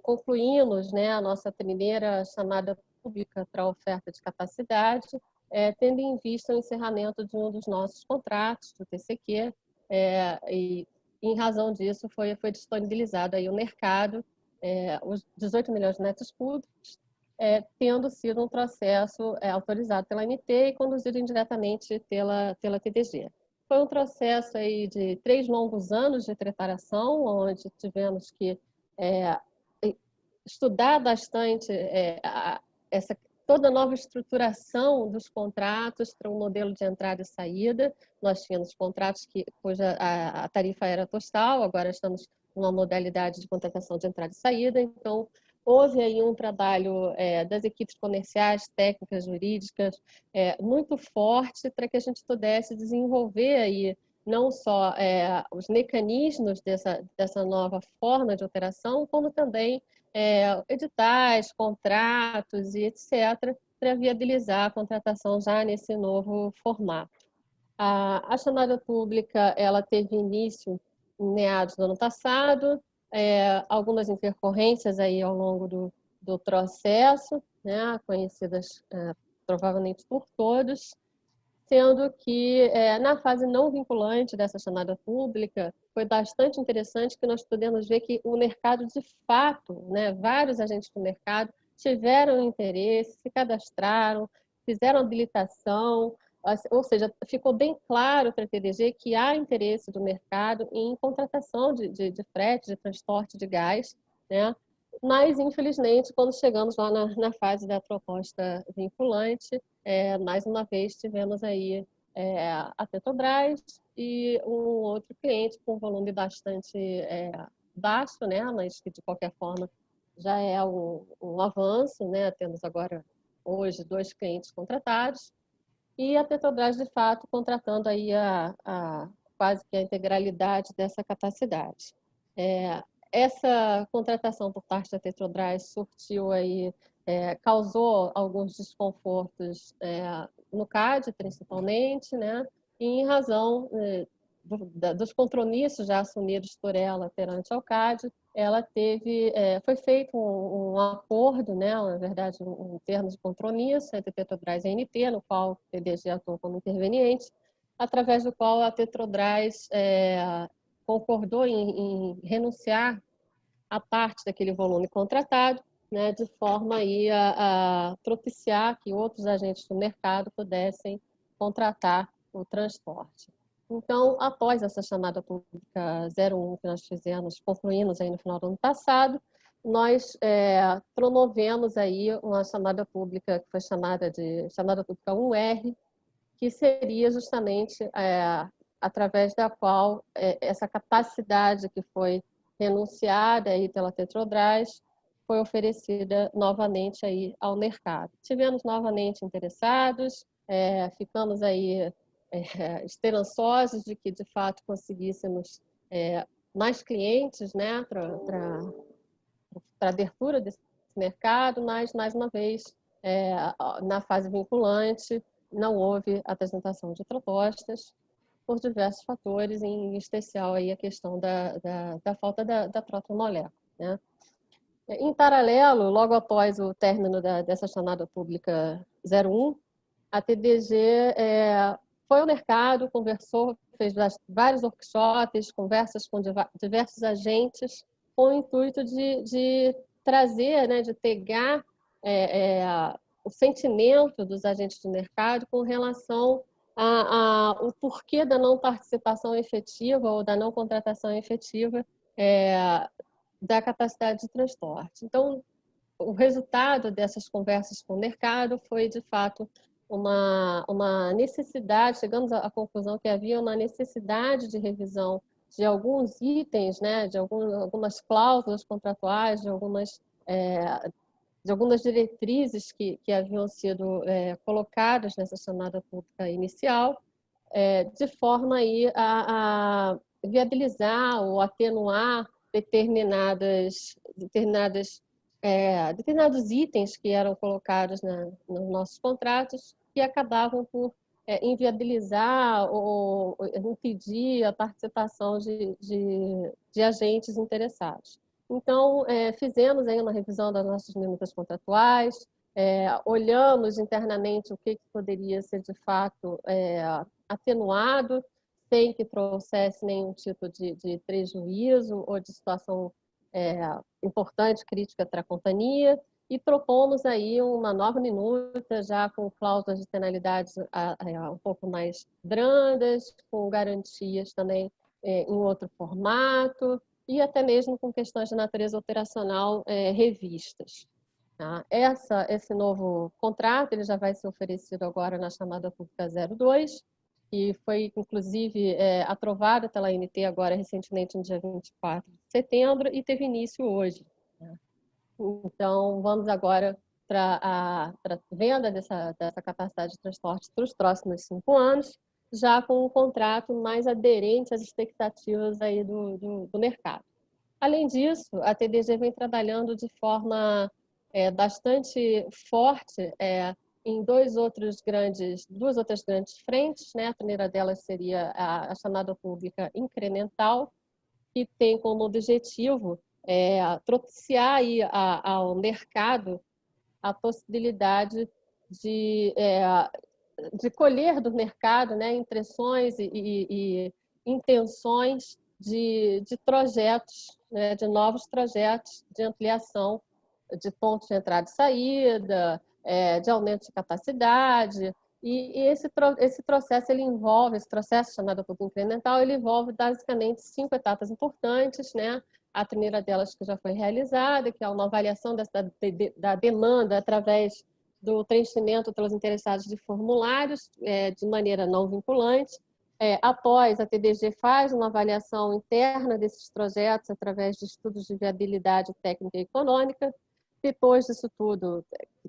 concluímos, né, a nossa primeira chamada pública para oferta de capacidade, tendo em vista o encerramento de um dos nossos contratos, do TCQ, e em razão disso foi disponibilizado aí o mercado, os 18 milhões de metros cúbicos, tendo sido um processo autorizado pela ANT e conduzido indiretamente pela TDG. Foi um processo aí de 3 longos anos de preparação, onde tivemos que estudar bastante toda a nova estruturação dos contratos para um modelo de entrada e saída. Nós tínhamos contratos cuja a tarifa era postal, agora estamos numa modalidade de contratação de entrada e saída, então houve aí um trabalho das equipes comerciais, técnicas, jurídicas, muito forte para que a gente pudesse desenvolver aí não só os mecanismos dessa nova forma de operação, como também editais, contratos e etc., para viabilizar a contratação já nesse novo formato. A chamada pública ela teve início em meados do ano passado, algumas intercorrências aí ao longo do processo, né, conhecidas provavelmente por todos, sendo que na fase não vinculante dessa chamada pública foi bastante interessante que nós podemos ver que o mercado de fato, né, vários agentes do mercado tiveram interesse, se cadastraram, fizeram habilitação, ou seja, ficou bem claro para a TDG que há interesse do mercado em contratação de frete, de transporte de gás, né? Mas, infelizmente, quando chegamos lá na fase da proposta vinculante, mais uma vez tivemos aí a Petrobras e um outro cliente com um volume bastante baixo, né? Mas que, de qualquer forma, já é um avanço, né? Temos agora, hoje, 2 clientes contratados e a Petrobras, de fato, contratando aí quase que a integralidade dessa capacidade. Essa contratação por parte da Petrobras surtiu aí, causou alguns desconfortos no CAD, principalmente, né? E em razão dos compromissos já assumidos por ela perante ao CAD, ela foi feito um acordo, né, na verdade, um termo de compromisso entre Petrobras e a ANT, no qual o TDG atuou como interveniente, através do qual a Petrobras concordou em renunciar a parte daquele volume contratado, né, de forma aí a propiciar que outros agentes do mercado pudessem contratar o transporte. Então, após essa chamada pública 01 que nós concluímos aí no final do ano passado, nós promovemos aí uma chamada pública que foi chamada pública 1R, que seria justamente através da qual essa capacidade que foi renunciada aí pela Petrobras foi oferecida novamente aí ao mercado. Tivemos novamente interessados, ficamos aí esperançosos de que, de fato, conseguíssemos mais clientes, né, para a abertura desse mercado, mas, mais uma vez, na fase vinculante, não houve apresentação de propostas por diversos fatores, em especial aí a questão da falta da própria molécula, né? Em paralelo, logo após o término dessa chamada pública 01, a TDG foi ao mercado, conversou, fez vários workshops, conversas com diversos agentes, com o intuito de trazer, né, de pegar o sentimento dos agentes de mercado com relação o porquê da não participação efetiva ou da não contratação efetiva da capacidade de transporte. Então, o resultado dessas conversas com o mercado foi, de fato, uma necessidade, chegamos à conclusão que havia uma necessidade de revisão de alguns itens, né, de algumas cláusulas contratuais, de algumas diretrizes que haviam sido colocadas nessa chamada pública inicial, de forma aí a viabilizar ou atenuar determinados itens que eram colocados nos nossos contratos que acabavam por inviabilizar ou impedir a participação de agentes interessados. Então, fizemos aí uma revisão das nossas minutas contratuais, olhamos internamente o que poderia ser, de fato, atenuado, sem que trouxesse nenhum tipo de prejuízo ou de situação importante, crítica para a companhia, e propomos aí uma nova minuta, já com cláusulas de penalidades um pouco mais brandas, com garantias também em outro formato, e até mesmo com questões de natureza operacional revistas. Tá? Esse novo contrato ele já vai ser oferecido agora na chamada pública 02, que foi, inclusive, aprovada pela ANT agora recentemente, no dia 24 de setembro, e teve início hoje. Né? Então, vamos agora para a venda dessa capacidade de transporte para os próximos 5 anos, já com um contrato mais aderente às expectativas aí do mercado. Além disso, a TDG vem trabalhando de forma bastante forte em duas outras grandes frentes, né? A primeira delas seria a chamada pública incremental, que tem como objetivo propiciar aí ao mercado a possibilidade de colher do mercado, né, impressões e intenções de projetos, né, de novos projetos de ampliação de pontos de entrada e saída, de aumento de capacidade. E esse processo esse processo chamado público incremental, ele envolve basicamente 5 etapas importantes, né? A primeira delas que já foi realizada, que é uma avaliação da demanda através do preenchimento pelos interessados de formulários de maneira não vinculante. Após, a TDG faz uma avaliação interna desses projetos através de estudos de viabilidade técnica e econômica. Depois disso tudo,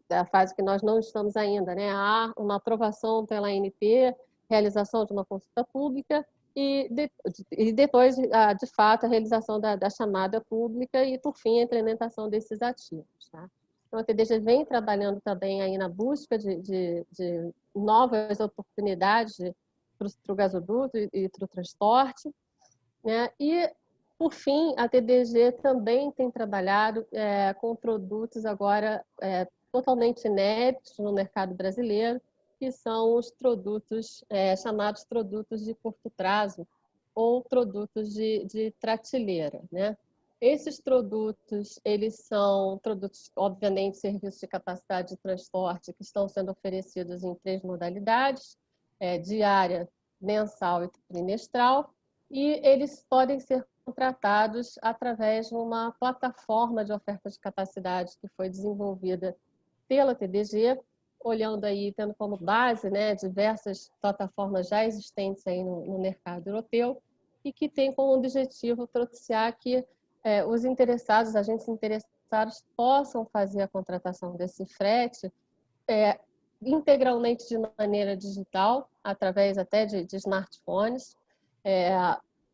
da fase que nós não estamos ainda, né, há uma aprovação pela ANP, realização de uma consulta pública e depois, de fato, a realização da chamada pública e, por fim, a implementação desses ativos. Tá? Então, a TDG vem trabalhando também aí na busca de novas oportunidades para o gasoduto e para o transporte, né? E, por fim, a TDG também tem trabalhado com produtos agora totalmente inéditos no mercado brasileiro, que são os produtos chamados produtos de curto prazo ou produtos de prateleira, né? Esses produtos, eles são produtos, obviamente, serviços de capacidade de transporte que estão sendo oferecidos em 3 modalidades, diária, mensal e trimestral, e eles podem ser contratados através de uma plataforma de oferta de capacidade que foi desenvolvida pela TDG, olhando aí, tendo como base, né, diversas plataformas já existentes aí no mercado europeu e que tem como objetivo propiciar que os agentes interessados possam fazer a contratação desse frete integralmente de maneira digital, através até de smartphones,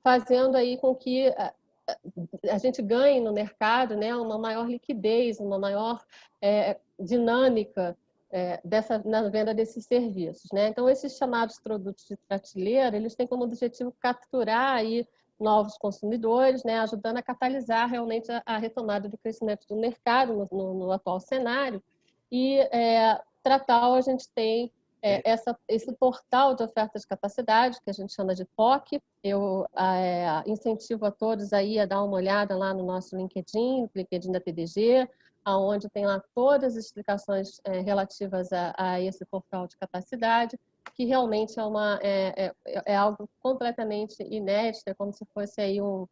fazendo aí com que a gente ganhe no mercado, né, uma maior liquidez, uma maior dinâmica na venda desses serviços, né? Então, esses chamados produtos de prateleira, eles têm como objetivo capturar aí novos consumidores, né, ajudando a catalisar realmente a retomada do crescimento do mercado no atual cenário. E, para tal, a gente tem esse portal de ofertas de capacidade, que a gente chama de POC. Eu incentivo a todos aí a dar uma olhada lá no nosso LinkedIn da TDG, onde tem lá todas as explicações relativas a esse portal de capacidade, que realmente é algo completamente inédito, é como se fosse aí em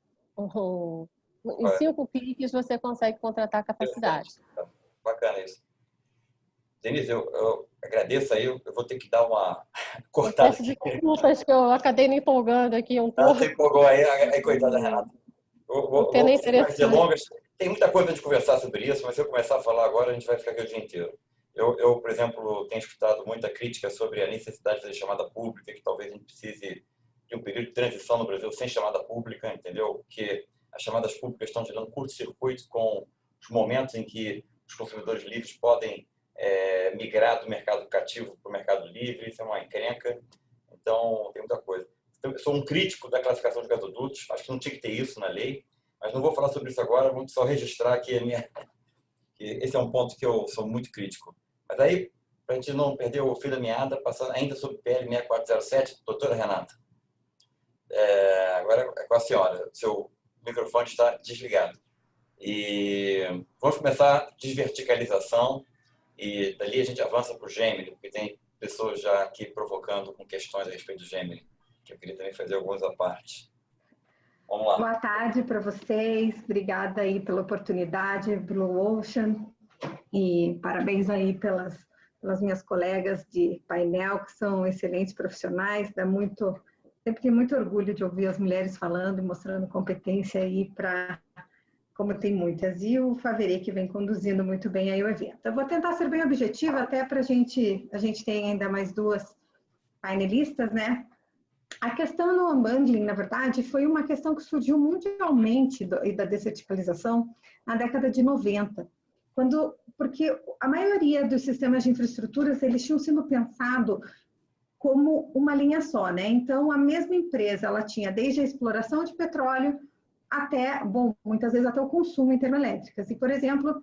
5 cliques você consegue contratar capacidade. Bacana isso. Denise, eu agradeço aí, eu vou ter que dar uma cortada aqui. Desculpas que eu acabei me empolgando aqui um pouco. Você empolgou aí, coitada Renata. Vou sem mais delongas. Tem muita coisa para a gente conversar sobre isso, mas se eu começar a falar agora, a gente vai ficar aqui o dia inteiro. Eu, por exemplo, tenho escutado muita crítica sobre a necessidade de fazer chamada pública, que talvez a gente precise de um período de transição no Brasil sem chamada pública, entendeu? Porque as chamadas públicas estão gerando curto-circuito com os momentos em que os consumidores livres podem migrar do mercado cativo para o mercado livre. Isso é uma encrenca. Então, tem muita coisa. Então, eu sou um crítico da classificação de gasodutos. Acho que não tinha que ter isso na lei, mas não vou falar sobre isso agora. Vou só registrar aqui que esse é um ponto que eu sou muito crítico. Mas aí, para a gente não perder o fio da meada, passando ainda sobre PL 6407, doutora Renata. Agora é com a senhora. Seu microfone está desligado. E vamos começar a desverticalização e dali a gente avança para o Gemini, porque tem pessoas já aqui provocando com questões a respeito do Gemini, que eu queria também fazer algumas à parte. Vamos lá. Boa tarde para vocês. Obrigada aí pela oportunidade, Blue Ocean. E parabéns aí pelas minhas colegas de painel, que são excelentes profissionais. Sempre tenho muito orgulho de ouvir as mulheres falando e mostrando competência aí como tem muitas. E o Faverê, que vem conduzindo muito bem aí o evento. Eu vou tentar ser bem objetiva, até para a gente tem ainda mais 2 painelistas, né? A questão no unbundling, na verdade, foi uma questão que surgiu mundialmente da desverticalização na década de 90. Porque a maioria dos sistemas de infraestruturas, eles tinham sido pensados como uma linha só, né? Então, a mesma empresa, ela tinha desde a exploração de petróleo até, muitas vezes até o consumo em termoelétricas. E, por exemplo,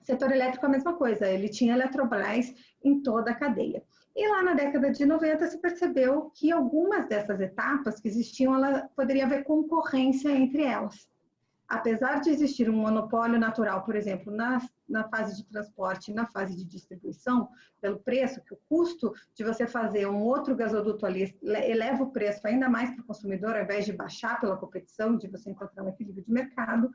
setor elétrico é a mesma coisa, ele tinha Eletrobras em toda a cadeia. E lá na década de 90 se percebeu que algumas dessas etapas que existiam, ela poderia haver concorrência entre elas. Apesar de existir um monopólio natural, por exemplo, na fase de transporte e na fase de distribuição, pelo preço, que o custo de você fazer um outro gasoduto ali eleva o preço ainda mais para o consumidor, ao invés de baixar pela competição, de você encontrar um equilíbrio de mercado,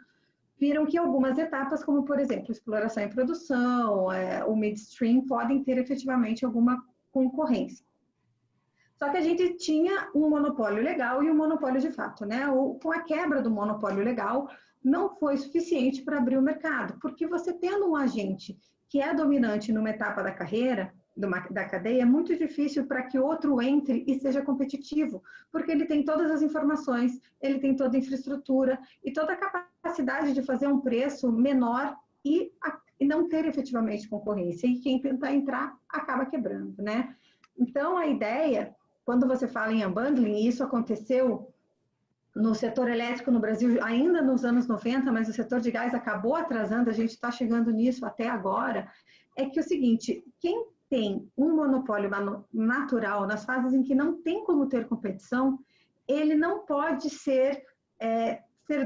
viram que algumas etapas, como por exemplo, exploração e produção, o midstream, podem ter efetivamente alguma concorrência. Só que a gente tinha um monopólio legal e um monopólio de fato, né? Com a quebra do monopólio legal, não foi suficiente para abrir o mercado, porque você tendo um agente que é dominante numa etapa da carreira, da cadeia, é muito difícil para que outro entre e seja competitivo, porque ele tem todas as informações, ele tem toda a infraestrutura e toda a capacidade de fazer um preço menor e não ter efetivamente concorrência. E quem tentar entrar acaba quebrando, né? Então, a ideia, quando você fala em unbundling, e isso aconteceu no setor elétrico no Brasil ainda nos anos 90, mas o setor de gás acabou atrasando, a gente está chegando nisso até agora, é que o seguinte, quem tem um monopólio natural nas fases em que não tem como ter competição, ele não pode ser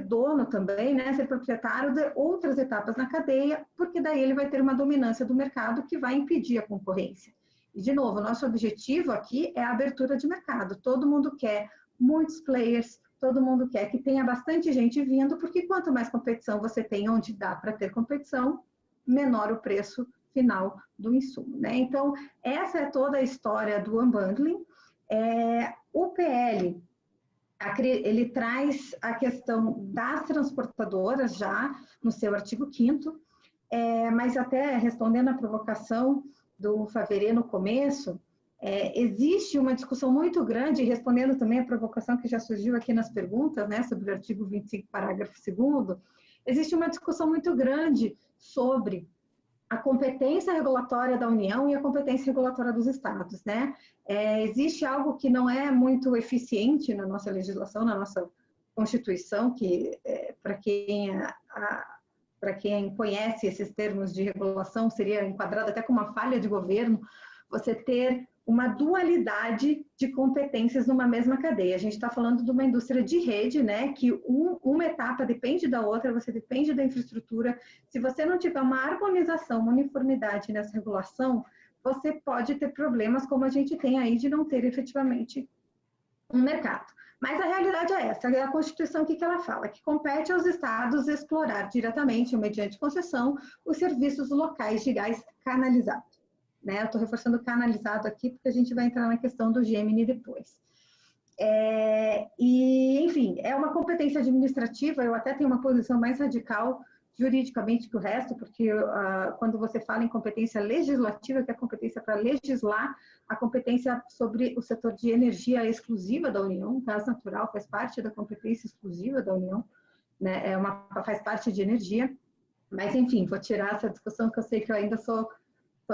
dono também, né, ser proprietário de outras etapas na cadeia, porque daí ele vai ter uma dominância do mercado que vai impedir a concorrência. E, de novo, o nosso objetivo aqui é a abertura de mercado. Todo mundo quer muitos players, todo mundo quer que tenha bastante gente vindo, porque quanto mais competição você tem onde dá para ter competição, menor o preço final do insumo, né? Então, essa é toda a história do unbundling. O PL, ele traz a questão das transportadoras já no seu artigo 5º, mas até respondendo à provocação do Faverê no começo, existe uma discussão muito grande, respondendo também à provocação que já surgiu aqui nas perguntas, né, sobre o artigo 25, parágrafo 2º, existe uma discussão muito grande sobre a competência regulatória da União e a competência regulatória dos Estados, né? Existe algo que não é muito eficiente na nossa legislação, na nossa Constituição, que para quem conhece esses termos de regulação seria enquadrado até como uma falha de governo, você ter uma dualidade de competências numa mesma cadeia. A gente está falando de uma indústria de rede, né, que uma etapa depende da outra, você depende da infraestrutura. Se você não tiver uma harmonização, uma uniformidade nessa regulação, você pode ter problemas como a gente tem aí de não ter efetivamente um mercado. Mas a realidade é essa, é a Constituição, o que ela fala? Que compete aos estados explorar diretamente ou mediante concessão os serviços locais de gás canalizado. Né? Eu estou reforçando canalizado aqui porque a gente vai entrar na questão do Gemini depois. Enfim, é uma competência administrativa, eu até tenho uma posição mais radical juridicamente que o resto, porque quando você fala em competência legislativa, que é a competência para legislar, a competência sobre o setor de energia exclusiva da União, gás natural faz parte da competência exclusiva da União, né? Faz parte de energia, mas enfim, vou tirar essa discussão que eu sei que eu ainda sou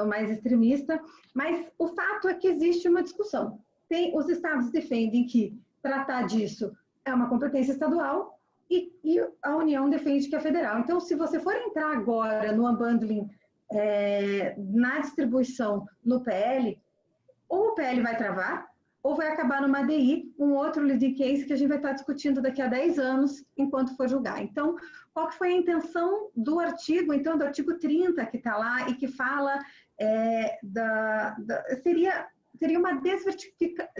mais extremista, mas o fato é que existe uma discussão. Os estados defendem que tratar disso é uma competência estadual e a União defende que é federal. Então, se você for entrar agora no unbundling, na distribuição no PL, ou o PL vai travar, ou vai acabar numa ADI, um outro leading case que a gente vai estar discutindo daqui a 10 anos, enquanto for julgar. Então, qual que foi a intenção do artigo, então, do artigo 30 que está lá e que fala seria uma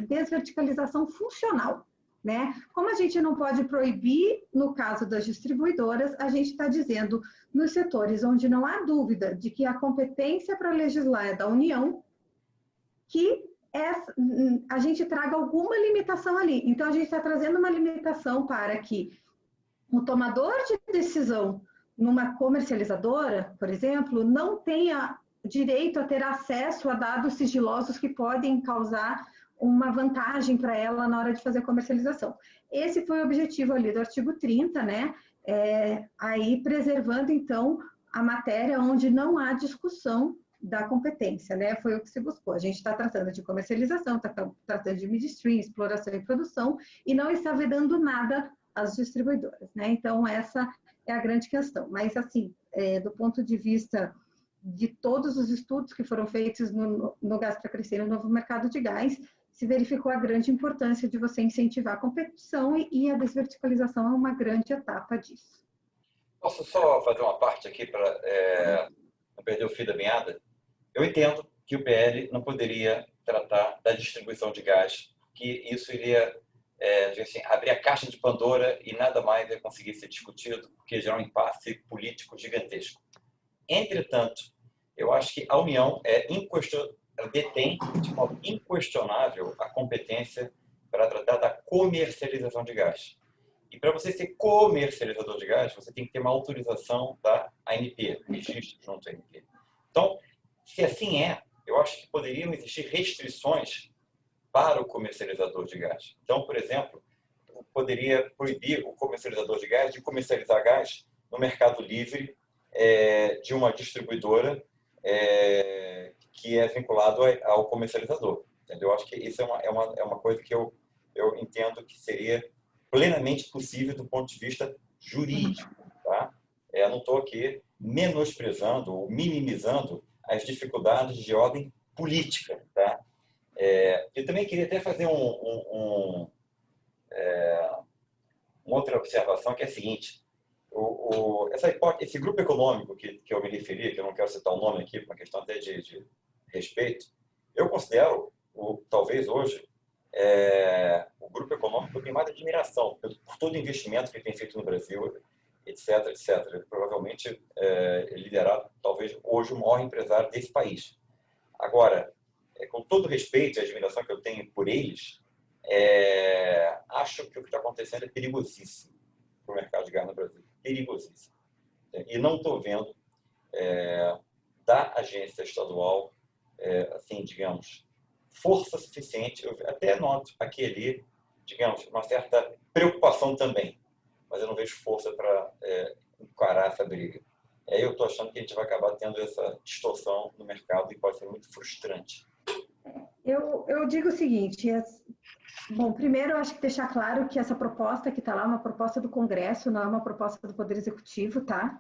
desverticalização funcional, né? Como a gente não pode proibir, no caso das distribuidoras, a gente está dizendo, nos setores onde não há dúvida de que a competência para legislar é da União, que a gente traga alguma limitação ali. Então, a gente está trazendo uma limitação para que o tomador de decisão numa comercializadora, por exemplo, não tenha direito a ter acesso a dados sigilosos que podem causar uma vantagem para ela na hora de fazer a comercialização. Esse foi o objetivo ali do artigo 30, né? Aí preservando, então, a matéria onde não há discussão da competência, né? Foi o que se buscou. A gente está tratando de comercialização, está tratando de midstream, exploração e produção, e não está vedando nada às distribuidoras, né? Então, essa é a grande questão. Mas, assim, do ponto de vista de todos os estudos que foram feitos no Gás para Crescer, no novo mercado de gás, se verificou a grande importância de você incentivar a competição e a desverticalização é uma grande etapa disso. Posso só fazer uma parte aqui para não perder o fio da meada? Eu entendo que o PL não poderia tratar da distribuição de gás, que isso iria assim, abrir a caixa de Pandora e nada mais ia conseguir ser discutido, porque gerar um impasse político gigantesco. Entretanto, eu acho que a União ela detém de modo inquestionável a competência para tratar da comercialização de gás. E para você ser comercializador de gás, você tem que ter uma autorização da ANP, registro junto à ANP. Então, se assim eu acho que poderiam existir restrições para o comercializador de gás. Então, por exemplo, eu poderia proibir o comercializador de gás de comercializar gás no mercado livre de uma distribuidora que é vinculado ao comercializador. Entendeu? Eu acho que isso é uma coisa que eu entendo que seria plenamente possível do ponto de vista jurídico. Tá? Eu não estou aqui menosprezando ou minimizando as dificuldades de ordem política. Tá? Eu também queria até fazer uma outra observação, que é a seguinte. Esse grupo econômico que eu me referi, que eu não quero citar o nome aqui, por uma questão até de respeito, eu considero, talvez hoje, o grupo econômico que eu tenho mais admiração por todo o investimento que ele tem feito no Brasil, etc, etc. Provavelmente liderado, talvez, hoje, o maior empresário desse país. Agora, com todo o respeito e admiração que eu tenho por eles, acho que o que está acontecendo é perigosíssimo para o mercado de gás no Brasil. Perigosíssimo. E não estou vendo da agência estadual, assim, digamos, força suficiente. Eu até noto aqui e ali, digamos, uma certa preocupação também, mas eu não vejo força para encarar essa briga. Eu estou achando que a gente vai acabar tendo essa distorção no mercado e pode ser muito frustrante. Eu digo o seguinte, bom, primeiro eu acho que deixar claro que essa proposta que está lá é uma proposta do Congresso, não é uma proposta do Poder Executivo, tá?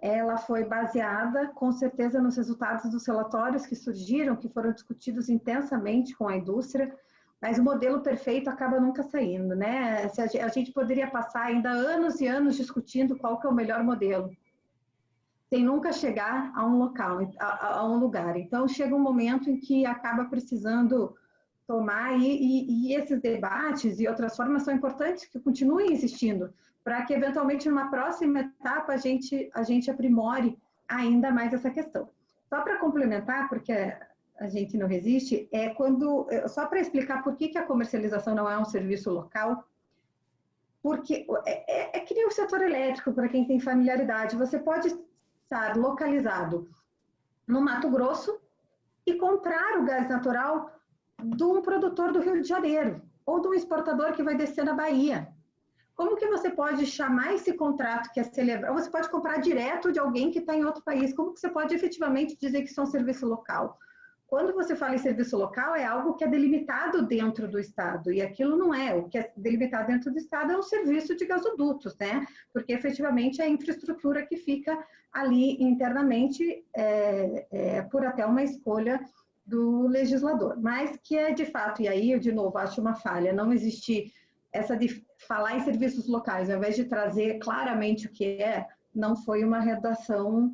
ela foi baseada, com certeza, nos resultados dos relatórios que surgiram, que foram discutidos intensamente com a indústria, mas o modelo perfeito acaba nunca saindo, né? A gente poderia passar ainda anos e anos discutindo qual que é o melhor modelo, sem nunca chegar a um local, a um lugar. Então, chega um momento em que acaba precisando tomar, e esses debates e outras formas são importantes que continuem existindo, para que, eventualmente, numa próxima etapa, a gente aprimore ainda mais essa questão. Só para complementar, porque a gente não resiste, só para explicar por que a comercialização não é um serviço local, porque é que nem o setor elétrico, para quem tem familiaridade, você pode estar localizado no Mato Grosso e comprar o gás natural de um produtor do Rio de Janeiro, ou de um exportador que vai descer na Bahia. Como que você pode chamar esse contrato que é celebrado? Ou você pode comprar direto de alguém que está em outro país. Como que você pode efetivamente dizer que isso é um serviço local? Quando você fala em serviço local, é algo que é delimitado dentro do Estado, e aquilo não é. O que é delimitado dentro do Estado é um serviço de gasodutos, né? Porque efetivamente é a infraestrutura que fica ali internamente por até uma escolha do legislador. Mas que é de fato, e aí eu de novo acho uma falha, não existir essa de falar em serviços locais, ao invés de trazer claramente o que é, não foi uma redação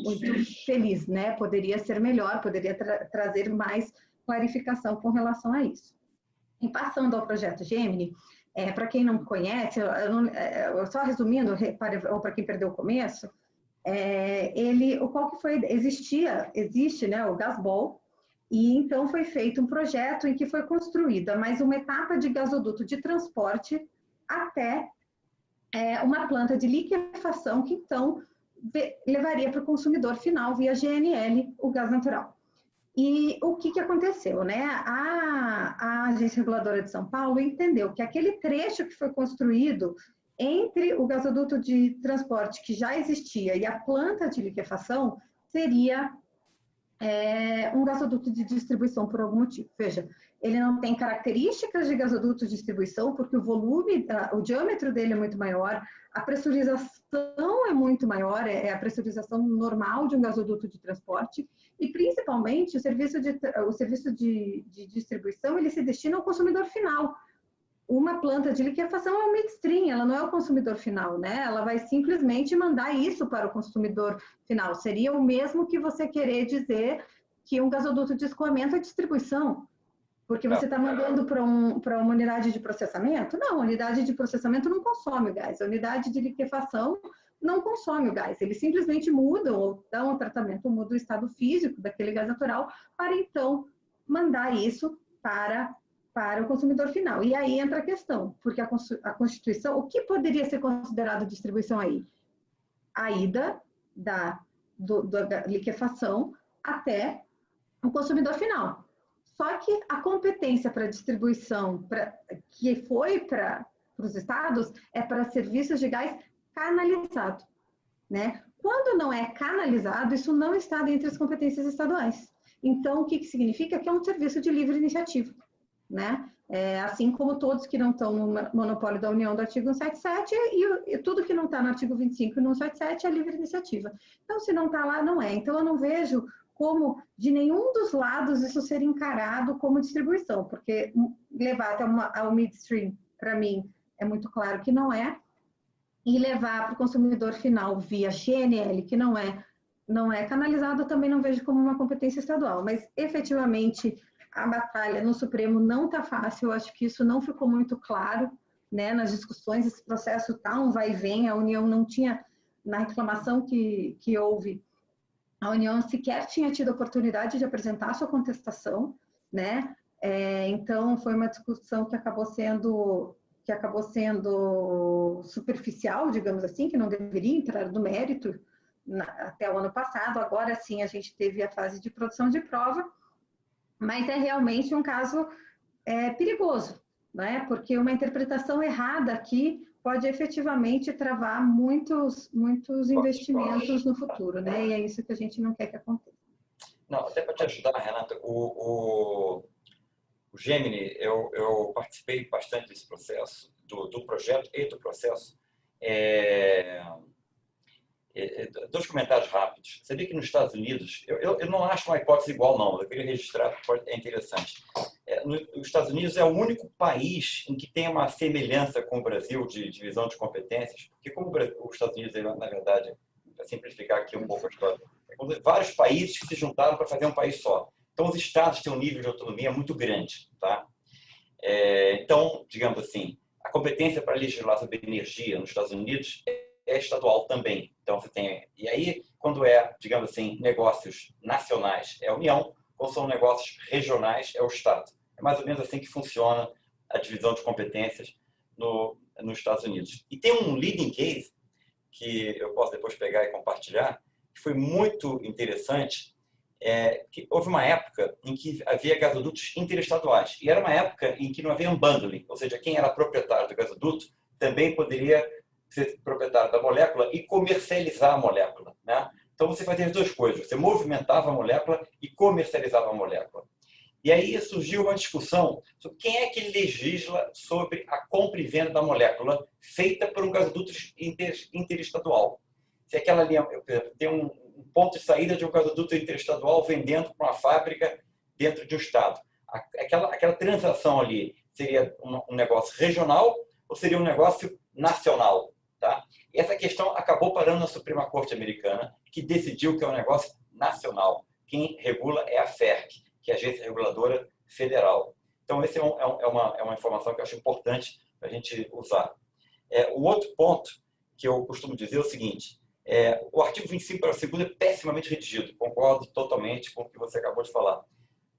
muito feliz, né? Poderia ser melhor, poderia trazer mais clarificação com relação a isso. E passando ao projeto Gemini, para quem não conhece, só resumindo, ou para quem perdeu o começo, qual que foi, existe, né, o Gasbol, e então foi feito um projeto em que foi construída mais uma etapa de gasoduto de transporte até uma planta de liquefação que então levaria para o consumidor final via GNL o gás natural. E o que aconteceu, né? A Agência Reguladora de São Paulo entendeu que aquele trecho que foi construído entre o gasoduto de transporte que já existia e a planta de liquefação seria um gasoduto de distribuição por algum motivo. Veja, ele não tem características de gasoduto de distribuição, porque o volume, o diâmetro dele é muito maior, a pressurização é muito maior, é a pressurização normal de um gasoduto de transporte, e principalmente o serviço de distribuição, ele se destina ao consumidor final. Uma planta de liquefação é um midstream, ela não é o consumidor final, né? Ela vai simplesmente mandar isso para o consumidor final. Seria o mesmo que você querer dizer que um gasoduto de escoamento é distribuição, porque você está mandando para uma unidade de processamento? Não, a unidade de processamento não consome o gás, a unidade de liquefação não consome o gás. Eles simplesmente mudam ou dão um tratamento, mudam o estado físico daquele gás natural para então mandar isso para o consumidor final. E aí entra a questão, porque a Constituição, o que poderia ser considerado distribuição aí? A ida da liquefação até o consumidor final. Só que a competência para distribuição que foi para os estados é para serviços de gás canalizado, né? Quando não é canalizado, isso não está dentro das competências estaduais. Então, o que significa? Que é um serviço de livre iniciativa, né? Assim como todos que não estão no monopólio da União do artigo 177 e tudo que não está no artigo 25 e no 177 é livre iniciativa. Então, se não está lá, não é. Então, eu não vejo como, de nenhum dos lados, isso ser encarado como distribuição, porque levar até ao midstream, para mim, é muito claro que não é, e levar para o consumidor final via GNL, que não é canalizado, também não vejo como uma competência estadual, mas, efetivamente, a batalha no Supremo não está fácil, eu acho que isso não ficou muito claro, né, nas discussões, esse processo está um vai e vem, a União não tinha, na reclamação que houve, a União sequer tinha tido a oportunidade de apresentar a sua contestação, né, então foi uma discussão que acabou sendo superficial, digamos assim, que não deveria entrar no mérito até o ano passado, agora sim a gente teve a fase de produção de prova, mas é realmente um caso perigoso, né? Porque uma interpretação errada aqui pode efetivamente travar muitos investimentos no futuro, né? E é isso que a gente não quer que aconteça. Não, até para te ajudar, Renata, o Gemini, eu participei bastante desse processo, do projeto e do processo. Dois comentários rápidos. Sabia que nos Estados Unidos, eu não acho uma hipótese igual, não. Eu queria registrar, porque é interessante. Os Estados Unidos é o único país em que tem uma semelhança com o Brasil de divisão de competências, porque como os Estados Unidos, na verdade, para simplificar aqui um pouco a história, vários países que se juntaram para fazer um país só. Então, os estados têm um nível de autonomia muito grande, tá? Então, digamos assim, a competência para legislar sobre energia nos Estados Unidos é estadual também. Então, você tem... E aí, quando digamos assim, negócios nacionais, é a União, quando são negócios regionais, é o Estado. É mais ou menos assim que funciona a divisão de competências nos Estados Unidos. E tem um leading case, que eu posso depois pegar e compartilhar, que foi muito interessante, que houve uma época em que havia gasodutos interestaduais. E era uma época em que não havia unbundling, ou seja, quem era proprietário do gasoduto também poderia ser proprietário da molécula e comercializar a molécula, né? Então, você fazia as duas coisas. Você movimentava a molécula e comercializava a molécula. E aí surgiu uma discussão sobre quem é que legisla sobre a compra e venda da molécula feita por um gasoduto interestadual. Se aquela linha tem um ponto de saída de um gasoduto interestadual vendendo para uma fábrica dentro de um estado. Aquela transação ali seria um negócio regional ou seria um negócio nacional? Tá? E essa questão acabou parando na Suprema Corte Americana, que decidiu que é um negócio nacional. Quem regula é a FERC, que é a Agência Reguladora Federal. Então, essa é uma informação que eu acho importante para a gente usar. O outro ponto que eu costumo dizer é o seguinte: o artigo 25, parágrafo 2º é pessimamente redigido. Concordo totalmente com o que você acabou de falar.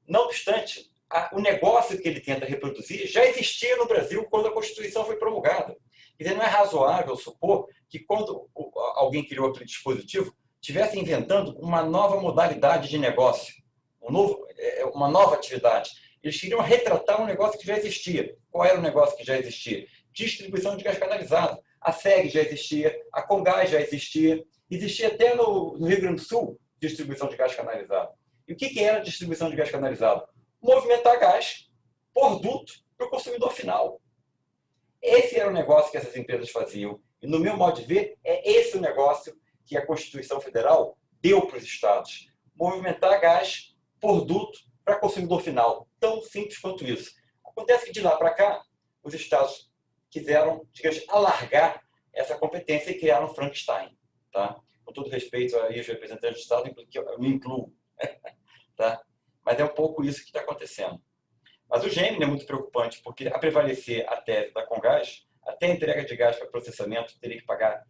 Não obstante, o negócio que ele tenta reproduzir já existia no Brasil quando a Constituição foi promulgada. Quer dizer, não é razoável supor que quando alguém criou aquele dispositivo, estivesse inventando uma nova modalidade de negócio, uma nova atividade. Eles queriam retratar um negócio que já existia. Qual era o negócio que já existia? Distribuição de gás canalizado. A SEG já existia, a Comgás já existia, existia até no Rio Grande do Sul distribuição de gás canalizado. E o que era a distribuição de gás canalizado? Movimentar gás por duto para o consumidor final. Esse era o negócio que essas empresas faziam. E, no meu modo de ver, é esse o negócio que a Constituição Federal deu para os estados. Movimentar gás por duto para consumidor final. Tão simples quanto isso. Acontece que, de lá para cá, os estados quiseram, digamos, alargar essa competência e criaram um Frankenstein. Tá? Com todo respeito aí aos representantes do Estado, que eu me incluo. Tá? Mas é um pouco isso que está acontecendo. Mas o Gemini é muito preocupante, porque a prevalecer a tese da Comgás, até a entrega de gás para processamento teria que pagar.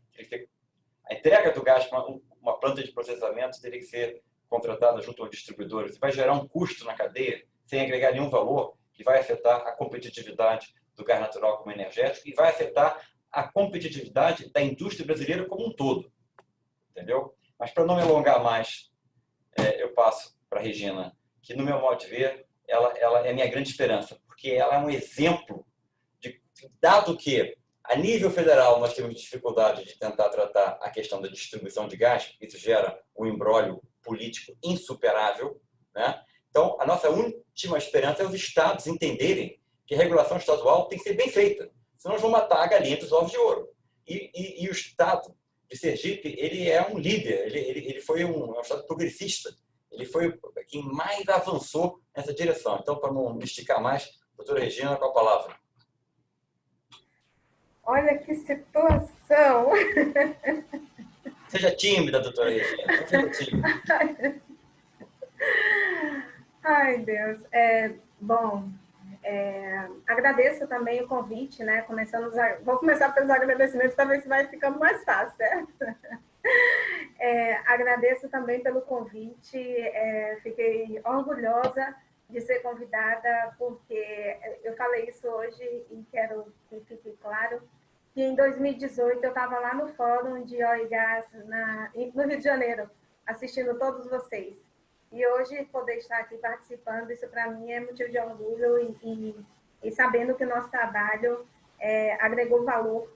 A entrega do gás para uma planta de processamento teria que ser contratada junto aos distribuidores. Vai gerar um custo na cadeia, sem agregar nenhum valor, que vai afetar a competitividade do gás natural como energético e vai afetar a competitividade da indústria brasileira como um todo. Entendeu? Mas, para não me alongar mais, eu passo para a Regina, que, no meu modo de ver, ela é a minha grande esperança, porque ela é um exemplo de, dado que, a nível federal, nós temos dificuldade de tentar tratar a questão da distribuição de gás, isso gera um imbróglio político insuperável, né? Então, a nossa última esperança é os estados entenderem que a regulação estadual tem que ser bem feita, senão nós vamos matar a galinha dos ovos de ouro. E o estado de Sergipe, ele é um líder, ele foi um estado progressista, ele foi quem mais avançou nessa direção. Então, para não me esticar mais, doutora Regina, com a palavra. Olha que situação! Seja tímida, doutora Regina. Não seja tímida. Ai, Deus. Bom, agradeço também o convite, né? Vou começar pelos agradecimentos, talvez vai ficando mais fácil, certo? Agradeço também pelo convite, fiquei orgulhosa de ser convidada, porque eu falei isso hoje e quero que fique claro que em 2018 eu estava lá no Fórum de Óleo e Gás no Rio de Janeiro, assistindo todos vocês. E hoje poder estar aqui participando, isso para mim é motivo de orgulho e sabendo que o nosso trabalho agregou valor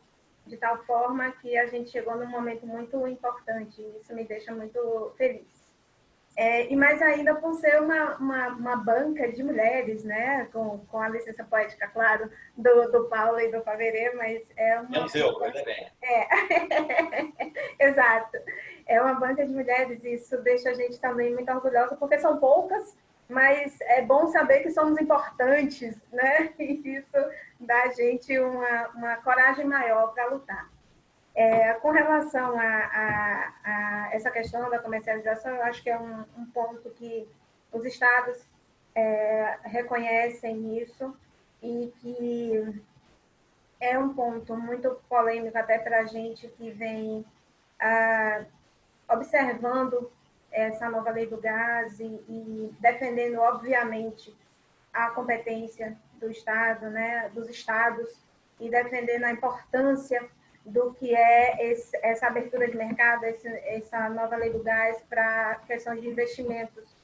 de tal forma que a gente chegou num momento muito importante. Isso me deixa muito feliz. E mais ainda por ser uma banca de mulheres, né? Com a licença poética, claro, do Paulo e do Faverê, mas é uma... Menos eu, ainda bem. Exato. É uma banca de mulheres e isso deixa a gente também muito orgulhosa, porque são poucas, mas é bom saber que somos importantes, né? E isso dá a gente uma coragem maior para lutar. Com relação a essa questão da comercialização, eu acho que é um ponto que os estados reconhecem isso e que é um ponto muito polêmico até para a gente que vem observando essa nova lei do gás e defendendo, obviamente, a competência do Estado, né, dos estados, e defendendo a importância do que é essa abertura de mercado, essa nova lei do gás para a questão de investimentos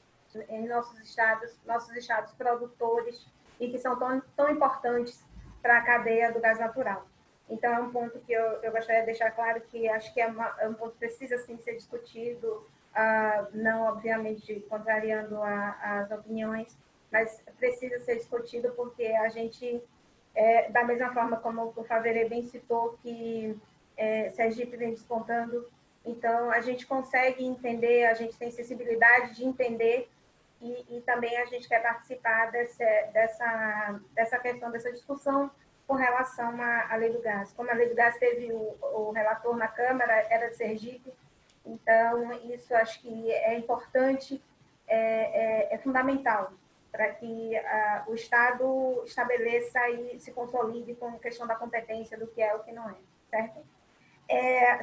em nossos estados produtores, e que são tão importantes para a cadeia do gás natural. Então, é um ponto que eu gostaria de deixar claro que acho que é um ponto que precisa, sim, ser discutido, não, obviamente, contrariando as opiniões, mas precisa ser discutido porque a gente, da mesma forma como o Faverê bem citou, que Sergipe vem despontando, então a gente consegue entender, a gente tem sensibilidade de entender e também a gente quer participar dessa questão, dessa discussão com relação à lei do gás. Como a lei do gás teve o relator na Câmara, era de Sergipe, então isso acho que é importante, é fundamental para que o Estado estabeleça e se consolide com a questão da competência do que é e o que não é, certo?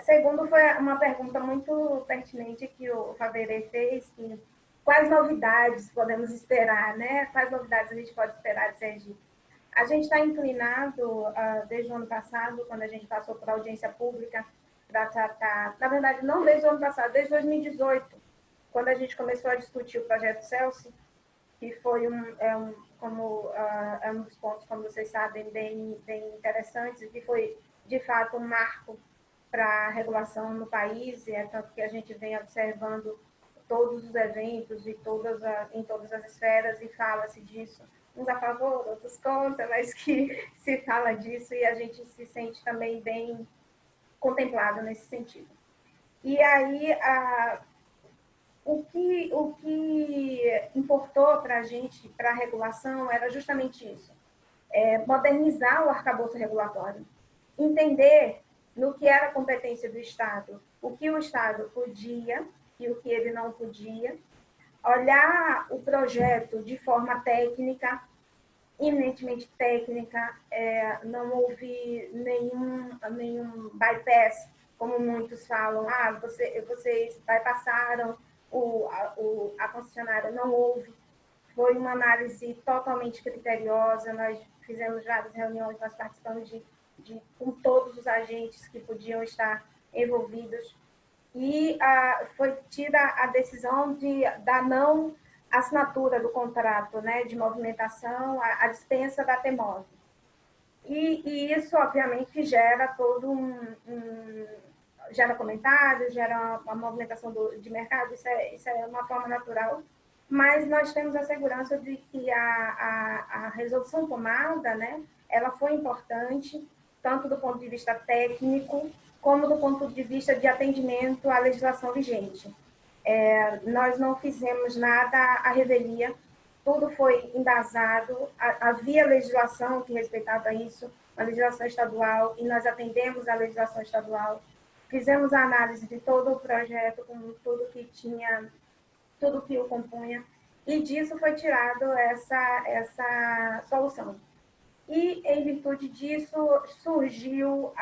Segundo, foi uma pergunta muito pertinente que o Faverê fez, que quais novidades podemos esperar, né? Quais novidades a gente pode esperar de Sergipe? A gente está inclinado, desde o ano passado, quando a gente passou por audiência pública, para tratar, na verdade, não desde o ano passado, desde 2018, quando a gente começou a discutir o projeto Celsi, que foi um dos pontos, como vocês sabem, bem interessantes, e que foi, de fato, um marco para a regulação no país, e é tanto que a gente vem observando todos os eventos e em todas as esferas, e fala-se disso, uns a favor, outros contra, mas que se fala disso e a gente se sente também bem contemplado nesse sentido. E aí, o que importou para a gente, para a regulação, era justamente isso, modernizar o arcabouço regulatório, entender no que era competência do Estado, o que o Estado podia e o que ele não podia, olhar o projeto de forma técnica, eminentemente técnica, não houve nenhum bypass, como muitos falam, vocês bypassaram a concessionária, não houve. Foi uma análise totalmente criteriosa, nós fizemos várias reuniões, nós participamos com todos os agentes que podiam estar envolvidos, e foi tida a decisão da não assinatura do contrato, né, de movimentação, a dispensa da TEMOV. E isso, obviamente, gera gera comentários, gera uma movimentação de mercado, isso é uma forma natural, mas nós temos a segurança de que a resolução tomada, né, ela foi importante, tanto do ponto de vista técnico, como do ponto de vista de atendimento à legislação vigente. Nós não fizemos nada à revelia, tudo foi embasado, havia legislação que respeitava isso, a legislação estadual, e nós atendemos à legislação estadual, fizemos a análise de todo o projeto, com tudo que tinha, tudo que o compunha, e disso foi tirado essa solução. E, em virtude disso, surgiu,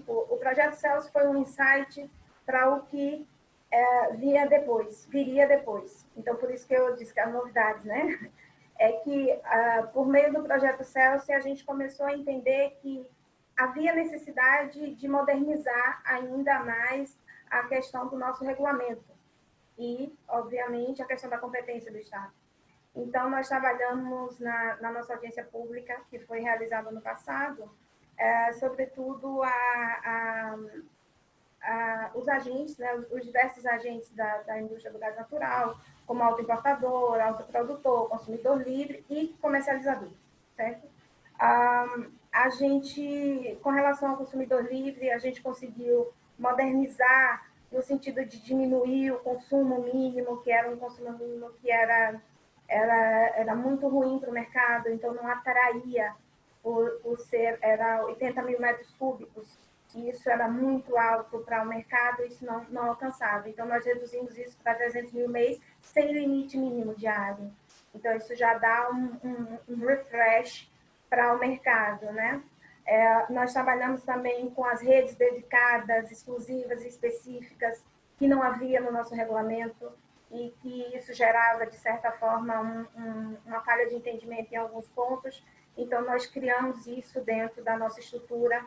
o projeto Celso foi um insight para o que viria depois. Então, por isso que eu disse que as novidades, né? É que, por meio do projeto Celso, a gente começou a entender que havia necessidade de modernizar ainda mais a questão do nosso regulamento e, obviamente, a questão da competência do Estado. Então, nós trabalhamos na nossa audiência pública, que foi realizada no passado, sobretudo os agentes, né, os diversos agentes da indústria do gás natural, como autoimportador, autoprodutor, consumidor livre e comercializador, certo? A gente, com relação ao consumidor livre, a gente conseguiu modernizar no sentido de diminuir o consumo mínimo, que era um consumo mínimo que era muito ruim para o mercado, então não atraía era 80 mil metros cúbicos, e isso era muito alto para o mercado, isso não alcançava. Então, nós reduzimos isso para 300 mil mês, sem limite mínimo de área. Então, isso já dá um refresh para o mercado, né? Nós trabalhamos também com as redes dedicadas, exclusivas e específicas, que não havia no nosso regulamento, e que isso gerava, de certa forma, uma falha de entendimento em alguns pontos. Então, nós criamos isso dentro da nossa estrutura.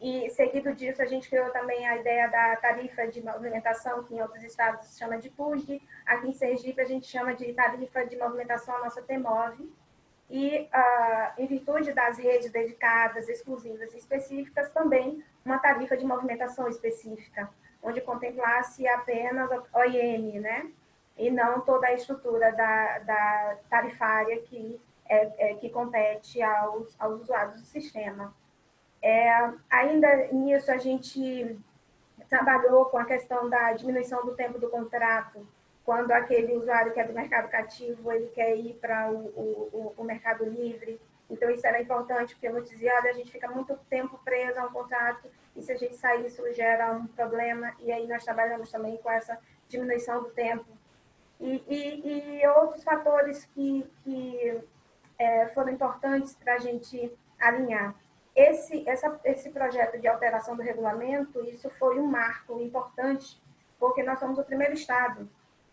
E, seguido disso, a gente criou também a ideia da tarifa de movimentação, que em outros estados se chama de TUG. Aqui em Sergipe, a gente chama de tarifa de movimentação, a nossa TMOV. E, em virtude das redes dedicadas, exclusivas e específicas, também uma tarifa de movimentação específica, onde contemplasse apenas a OIM, né? E não toda a estrutura da tarifária que compete aos usuários do sistema. Ainda nisso, a gente trabalhou com a questão da diminuição do tempo do contrato, quando aquele usuário que é do mercado cativo, ele quer ir para o mercado livre. Então, isso era importante, porque eu dizia, olha, a gente fica muito tempo preso a um contrato, e se a gente sair, isso gera um problema, e aí nós trabalhamos também com essa diminuição do tempo. E outros fatores que foram importantes para a gente alinhar. Esse projeto de alteração do regulamento, isso foi um marco importante, porque nós somos o primeiro estado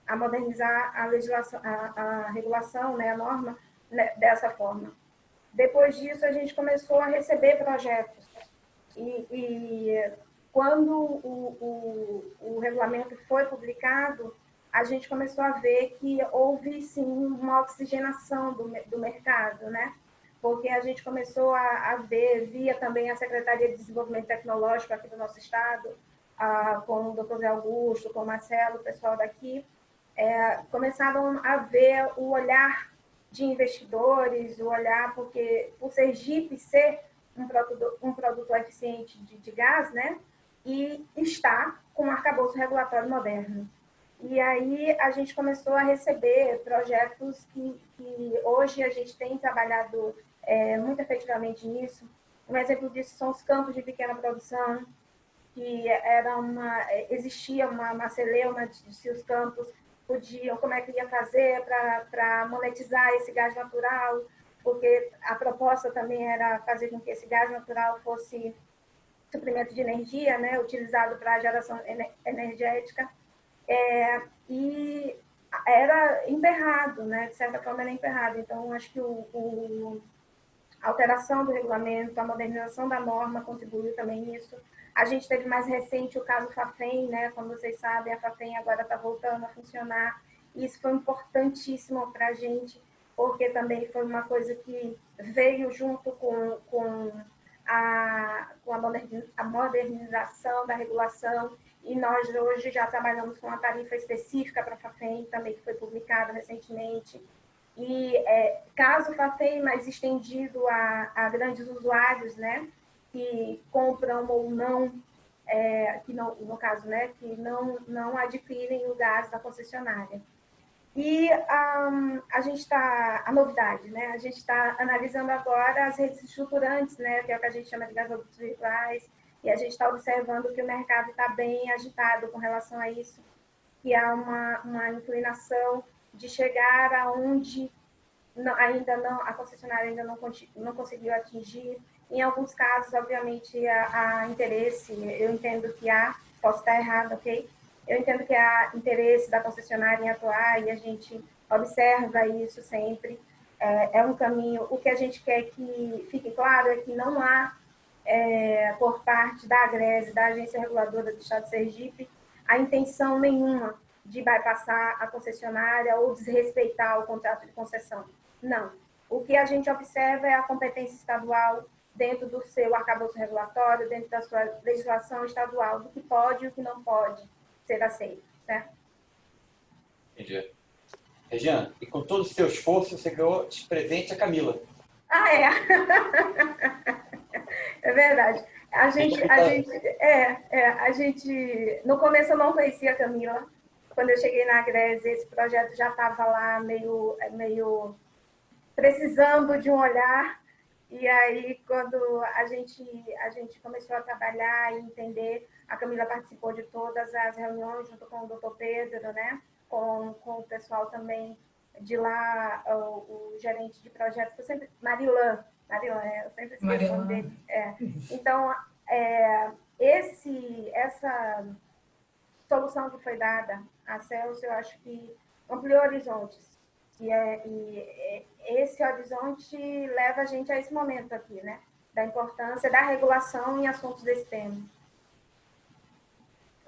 a modernizar a legislação, a regulação, né, a norma, né, dessa forma. Depois disso, a gente começou a receber projetos. E quando o regulamento foi publicado, a gente começou a ver que houve, sim, uma oxigenação do mercado, né? Porque a gente começou a ver, via também a Secretaria de Desenvolvimento Tecnológico aqui do nosso estado, com o Dr. Zé Augusto, com o Marcelo, o pessoal daqui, começaram a ver o olhar de investidores, o olhar, porque o Sergipe ser um produto eficiente de gás, né? E está com um arcabouço regulatório moderno. E aí a gente começou a receber projetos que hoje a gente tem trabalhado muito efetivamente nisso. Um exemplo disso são os campos de pequena produção, que existia uma celeuma de se os campos podiam, como é que ia fazer para monetizar esse gás natural, porque a proposta também era fazer com que esse gás natural fosse suprimento de energia, né, utilizado para a geração energética. E era emperrado, né? De certa forma era emperrado. Então, acho que a alteração do regulamento, a modernização da norma contribuiu também nisso. A gente teve mais recente o caso Fafem, né? Como vocês sabem, a Fafem agora está voltando a funcionar. E isso foi importantíssimo para a gente, porque também foi uma coisa que veio junto com a modernização da regulação. E nós hoje já trabalhamos com uma tarifa específica para a Fafem, também que foi publicada recentemente. E caso Fafem, mais estendido a grandes usuários, né, que compram ou não, que não, no caso, né, que não adquirem o gás da concessionária. E a novidade, né, a gente está analisando agora as redes estruturantes, né, que é o que a gente chama de gasodutos virtuais, e a gente está observando que o mercado está bem agitado com relação a isso, que há uma inclinação de chegar aonde a concessionária ainda não conseguiu atingir. Em alguns casos, obviamente, há interesse, eu entendo que posso estar errado, ok? Eu entendo que há interesse da concessionária em atuar e a gente observa isso sempre. É um caminho. O que a gente quer que fique claro é que não há por parte da AGRESE, da Agência Reguladora do Estado de Sergipe, a intenção nenhuma de bypassar a concessionária ou desrespeitar o contrato de concessão. Não. O que a gente observa é a competência estadual dentro do seu arcabouço regulatório, dentro da sua legislação estadual, do que pode e o que não pode ser aceito, certo? Entendi. Regina, e com todo o seu esforço, você ganhou de presente a Camila. Ah, é? É verdade. A gente, no começo eu não conhecia a Camila. Quando eu cheguei na Agreste, esse projeto já estava lá meio precisando de um olhar. E aí, quando a gente começou a trabalhar e entender, a Camila participou de todas as reuniões junto com o Dr. Pedro, né? Com o pessoal também de lá, o gerente de projetos, que eu sempre... Marilan, eu sempre esqueço o nome dele. Então, essa solução que foi dada à Celso, eu acho que ampliou horizontes. E esse horizonte leva a gente a esse momento aqui, né? Da importância da regulação em assuntos desse tema.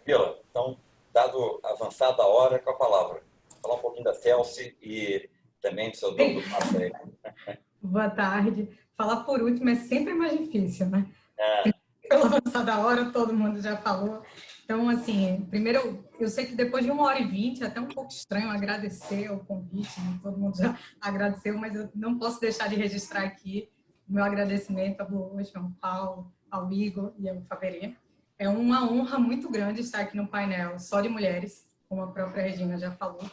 Camila, então, dado avançada a hora, com a palavra. Falar um pouquinho da Celso e também do seu dono do papo aí. Boa tarde. Falar por último é sempre mais difícil, né? Pela avançada hora, todo mundo já falou. Então, assim, primeiro, eu sei que depois de 1h20, é até um pouco estranho agradecer o convite, né? Todo mundo já agradeceu, mas eu não posso deixar de registrar aqui o meu agradecimento ao Blue Ocean, ao Paulo, ao Igor e ao Faverê. É uma honra muito grande estar aqui no painel só de mulheres, como a própria Regina já falou.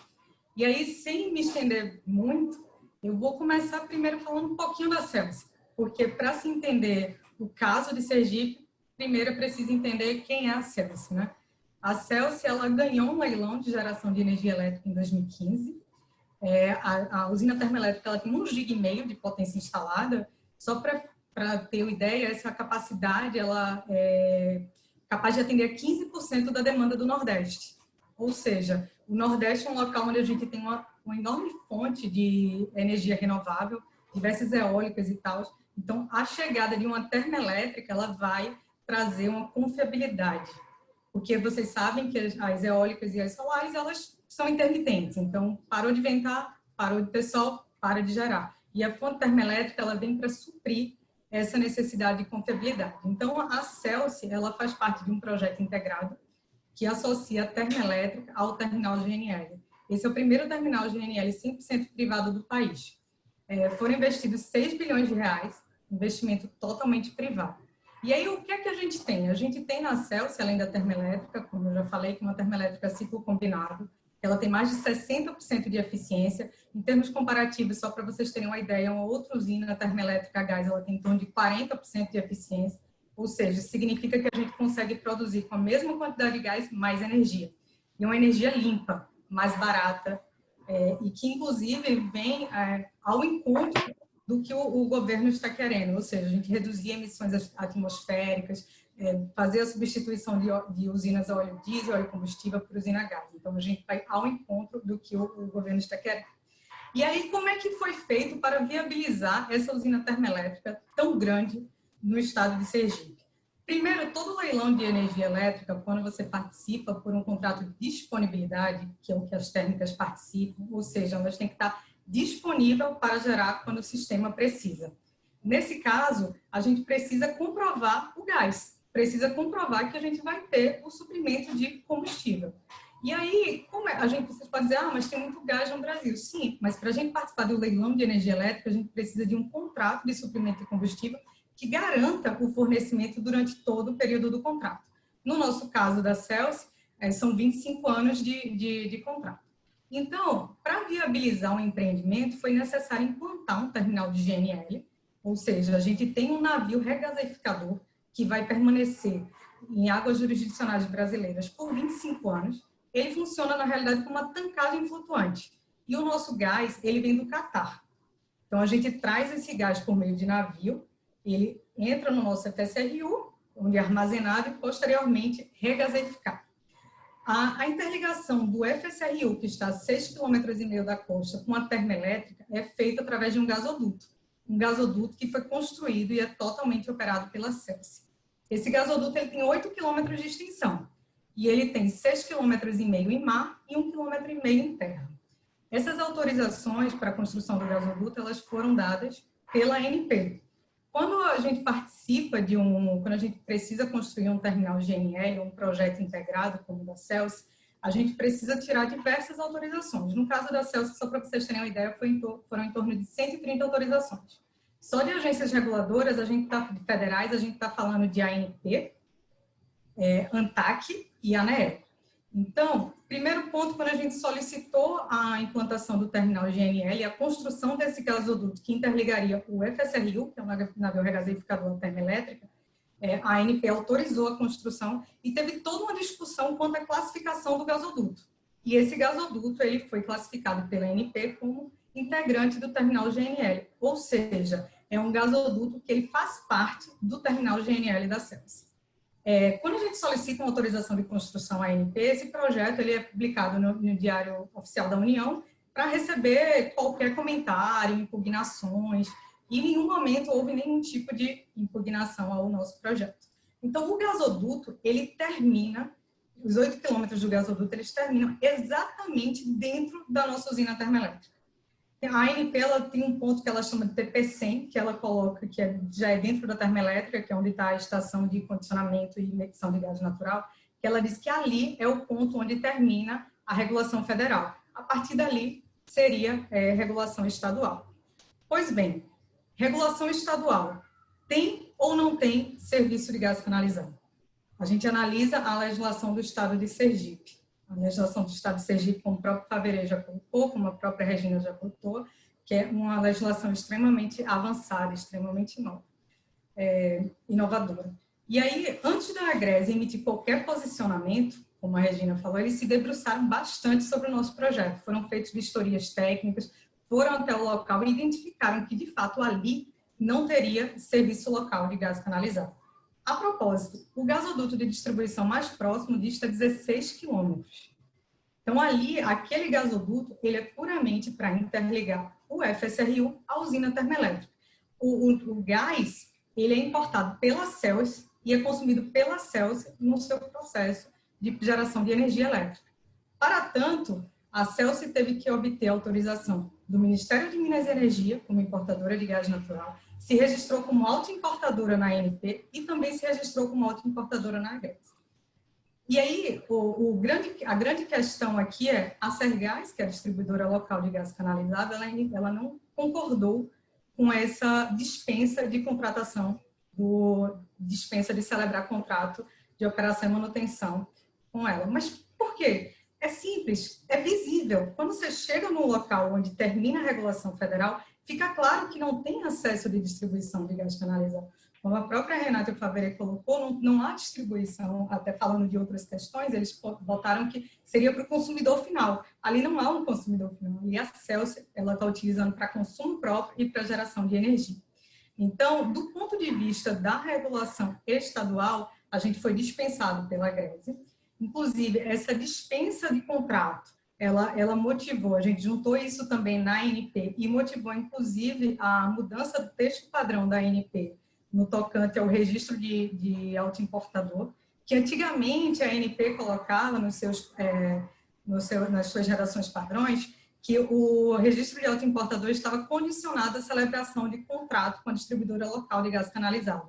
E aí, sem me estender muito, eu vou começar primeiro falando um pouquinho da Celso, porque para se entender o caso de Sergipe, primeiro é preciso entender quem é a Celso, né? A Celso, ela ganhou um leilão de geração de energia elétrica em 2015. A usina termoelétrica ela tem 1,5 GB de potência instalada. Só para ter uma ideia, essa capacidade ela é capaz de atender a 15% da demanda do Nordeste. Ou seja, o Nordeste é um local onde a gente tem uma enorme fonte de energia renovável, diversas eólicas e tal. Então, a chegada de uma termoelétrica, ela vai trazer uma confiabilidade, porque vocês sabem que as eólicas e as solares, elas são intermitentes, então parou de ventar, parou de ter sol, para de gerar. E a fonte termoelétrica, ela vem para suprir essa necessidade de confiabilidade. Então, a Celso, ela faz parte de um projeto integrado que associa a termoelétrica ao terminal GNL. Esse é o primeiro terminal GNL 100% privado do país. Foram investidos 6 bilhões de reais, investimento totalmente privado. E aí, o que é que a gente tem? A gente tem na Celso, além da termoelétrica, como eu já falei, que é uma termoelétrica ciclo combinado, ela tem mais de 60% de eficiência. Em termos comparativos, só para vocês terem uma ideia, uma outra usina termoelétrica a gás, ela tem em torno de 40% de eficiência, ou seja, significa que a gente consegue produzir com a mesma quantidade de gás mais energia. E uma energia limpa, mais barata, e que, inclusive, vem ao encontro do que o governo está querendo, ou seja, a gente reduzir emissões atmosféricas, fazer a substituição de usinas a óleo diesel, óleo combustível por usina a gás. Então, a gente vai ao encontro do que o governo está querendo. E aí, como é que foi feito para viabilizar essa usina termoelétrica tão grande no estado de Sergipe? Primeiro, todo leilão de energia elétrica, quando você participa por um contrato de disponibilidade, que é o que as térmicas participam, ou seja, elas têm que estar disponível para gerar quando o sistema precisa. Nesse caso, a gente precisa comprovar o gás, precisa comprovar que a gente vai ter o suprimento de combustível. E aí, vocês podem dizer, mas tem muito gás no Brasil. Sim, mas para a gente participar do leilão de energia elétrica, a gente precisa de um contrato de suprimento de combustível que garanta o fornecimento durante todo o período do contrato. No nosso caso da Celso, são 25 anos de contrato. Então, para viabilizar um empreendimento, foi necessário implantar um terminal de GNL, ou seja, a gente tem um navio regasificador que vai permanecer em águas jurisdicionais brasileiras por 25 anos. Ele funciona, na realidade, como uma tankagem flutuante. E o nosso gás, ele vem do Catar. Então, a gente traz esse gás por meio de navio, ele entra no nosso FSRU, onde é armazenado e, posteriormente, regasificado. A interligação do FSRU, que está a 6,5 km da costa, com a termoelétrica, é feita através de um gasoduto que foi construído e é totalmente operado pela Celso. Esse gasoduto ele tem 8 km de extensão e ele tem 6,5 km em mar e 1,5 km em terra. Essas autorizações para a construção do gasoduto elas foram dadas pela ANP. quando a gente participa quando a gente precisa construir um terminal GNL, um projeto integrado como o da Celsi, a gente precisa tirar diversas autorizações. No caso da Celsi, só para vocês terem uma ideia, foram em torno de 130 autorizações. Só de agências reguladoras, federais, a gente está falando de ANP, ANTAC e ANEEL. Então, primeiro ponto, quando a gente solicitou a implantação do terminal GNL e a construção desse gasoduto que interligaria o FSRU, que é o navio regasificador termoelétrica, a ANP autorizou a construção e teve toda uma discussão quanto à classificação do gasoduto. E esse gasoduto ele foi classificado pela ANP como integrante do terminal GNL, ou seja, é um gasoduto que ele faz parte do terminal GNL da Celsi. Quando a gente solicita uma autorização de construção ANP, esse projeto ele é publicado no Diário Oficial da União para receber qualquer comentário, impugnações, e em nenhum momento houve nenhum tipo de impugnação ao nosso projeto. Então, o gasoduto, ele termina, os 8 quilômetros do gasoduto, eles terminam exatamente dentro da nossa usina termoelétrica. A ANP ela tem um ponto que ela chama de TP100, que ela coloca, que já é dentro da termoelétrica, que é onde está a estação de condicionamento e medição de gás natural, que ela diz que ali é o ponto onde termina a regulação federal. A partir dali, seria regulação estadual. Pois bem, regulação estadual tem ou não tem serviço de gás canalizado? A gente analisa a legislação do estado de Sergipe. A legislação do estado de Sergipe, como o próprio Faverê já colocou, como a própria Regina já colocou, que é uma legislação extremamente avançada, extremamente nova, inovadora. E aí, antes da Agreste emitir qualquer posicionamento, como a Regina falou, eles se debruçaram bastante sobre o nosso projeto. Foram feitas vistorias técnicas, foram até o local e identificaram que, de fato, ali não teria serviço local de gás canalizado. A propósito, o gasoduto de distribuição mais próximo dista 16 quilômetros. Então, ali, aquele gasoduto, ele é puramente para interligar o FSRU à usina termoelétrica. O gás, ele é importado pela Celsi e é consumido pela Celsi no seu processo de geração de energia elétrica. Para tanto, a Celsi teve que obter autorização do Ministério de Minas e Energia, como importadora de gás natural, se registrou como autoimportadora na ANP e também se registrou como autoimportadora na Agreste. E aí, a grande questão aqui é a Sergás, que é a distribuidora local de gás canalizado, ela não concordou com essa dispensa de contratação, dispensa de celebrar contrato de operação e manutenção com ela. Mas por quê? É simples, é visível. Quando você chega no local onde termina a regulação federal, fica claro que não tem acesso de distribuição de gás canalizado. Como a própria Renata Faverê colocou, não há distribuição, até falando de outras questões, eles botaram que seria para o consumidor final. Ali não há um consumidor final, ali a Celsi ela está utilizando para consumo próprio e para geração de energia. Então, do ponto de vista da regulação estadual, a gente foi dispensado pela Agreste. Inclusive, essa dispensa de contrato, ela motivou, a gente juntou isso também na ANP e motivou, inclusive, a mudança do texto padrão da ANP no tocante ao registro de autoimportador, que antigamente a ANP colocava nas suas redações padrões que o registro de autoimportador estava condicionado à celebração de contrato com a distribuidora local de gás canalizado.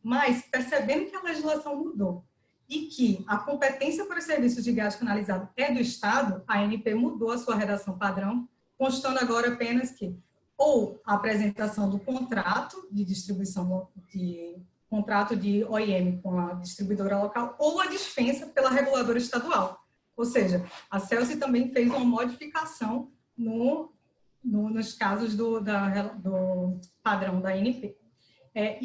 Mas, percebendo que a legislação mudou, e que a competência para os serviços de gás canalizado é do Estado, a ANP mudou a sua redação padrão, constando agora apenas que ou a apresentação do contrato de distribuição, contrato de OIM com a distribuidora local, ou a dispensa pela reguladora estadual. Ou seja, a Celsi também fez uma modificação nos casos do padrão da ANP.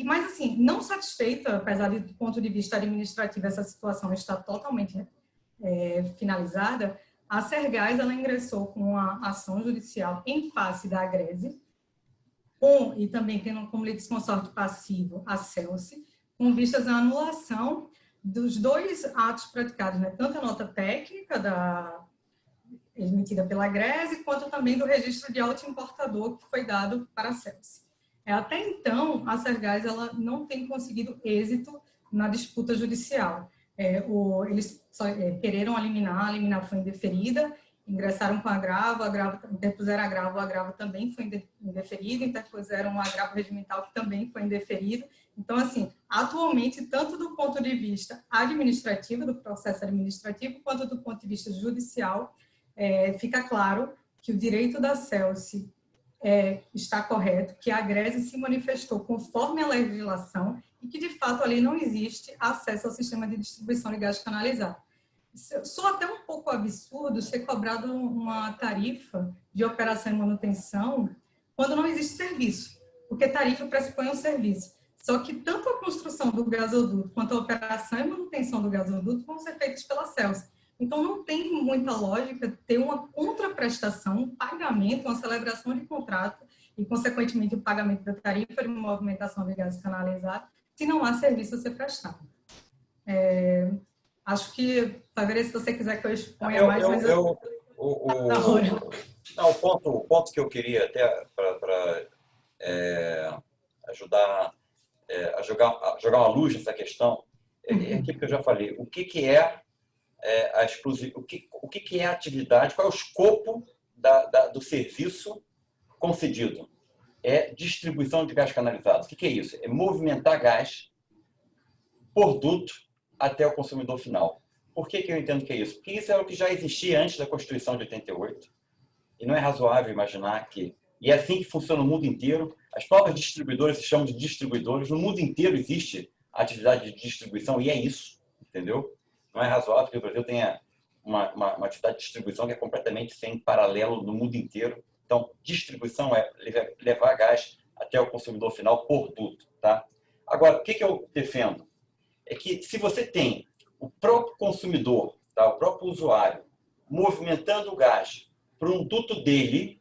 Mas, assim, não satisfeita, apesar de, do ponto de vista administrativo, essa situação está totalmente finalizada, a Sergás ela ingressou com uma ação judicial em face da Agreste, e também tendo como litisconsorte passivo a Celsi, com vistas à anulação dos 2 atos praticados, né? Tanto a nota técnica emitida pela Agreste, quanto também do registro de autoimportador que foi dado para a Celsi. Até então, a Sergás ela não tem conseguido êxito na disputa judicial. Eles quereram a liminar foi indeferida, ingressaram com agravo, interpuseram agravo, o agravo também foi indeferido, interpuseram um agravo regimental que também foi indeferido. Então, assim, atualmente, tanto do ponto de vista administrativo, do processo administrativo, quanto do ponto de vista judicial, fica claro que o direito da CELSE está correto, que a Agreste se manifestou conforme a legislação e que, de fato, ali não existe acesso ao sistema de distribuição de gás canalizado. Soa até um pouco absurdo ser cobrado uma tarifa de operação e manutenção quando não existe serviço, porque tarifa pressupõe um serviço. Só que tanto a construção do gasoduto quanto a operação e manutenção do gasoduto vão ser feitas pela CELSE. Então, não tem muita lógica ter uma contraprestação, um pagamento, uma celebração de contrato e, consequentemente, o pagamento da tarifa de movimentação de gás canalizado, se não há serviço a ser prestado. Acho que, talvez, se você quiser que eu exponha mais... O ponto que eu queria até para ajudar a jogar uma luz nessa questão é aquilo que eu já falei. O que é a exclusividade? O que é a atividade? Qual é o escopo do serviço concedido? É distribuição de gás canalizado. O que é isso? É movimentar gás por duto até o consumidor final. Por que eu entendo que é isso? Porque isso é o que já existia antes da Constituição de 88. E não é razoável imaginar que... E é assim que funciona no mundo inteiro. As próprias distribuidoras se chamam de distribuidores. No mundo inteiro existe a atividade de distribuição e é isso, entendeu? Não é razoável que o Brasil tenha uma atividade de distribuição que é completamente sem paralelo no mundo inteiro. Então, distribuição é levar gás até o consumidor final por duto, tá? Agora, o que eu defendo? É que se você tem o próprio consumidor, tá? O próprio usuário, movimentando o gás para um duto dele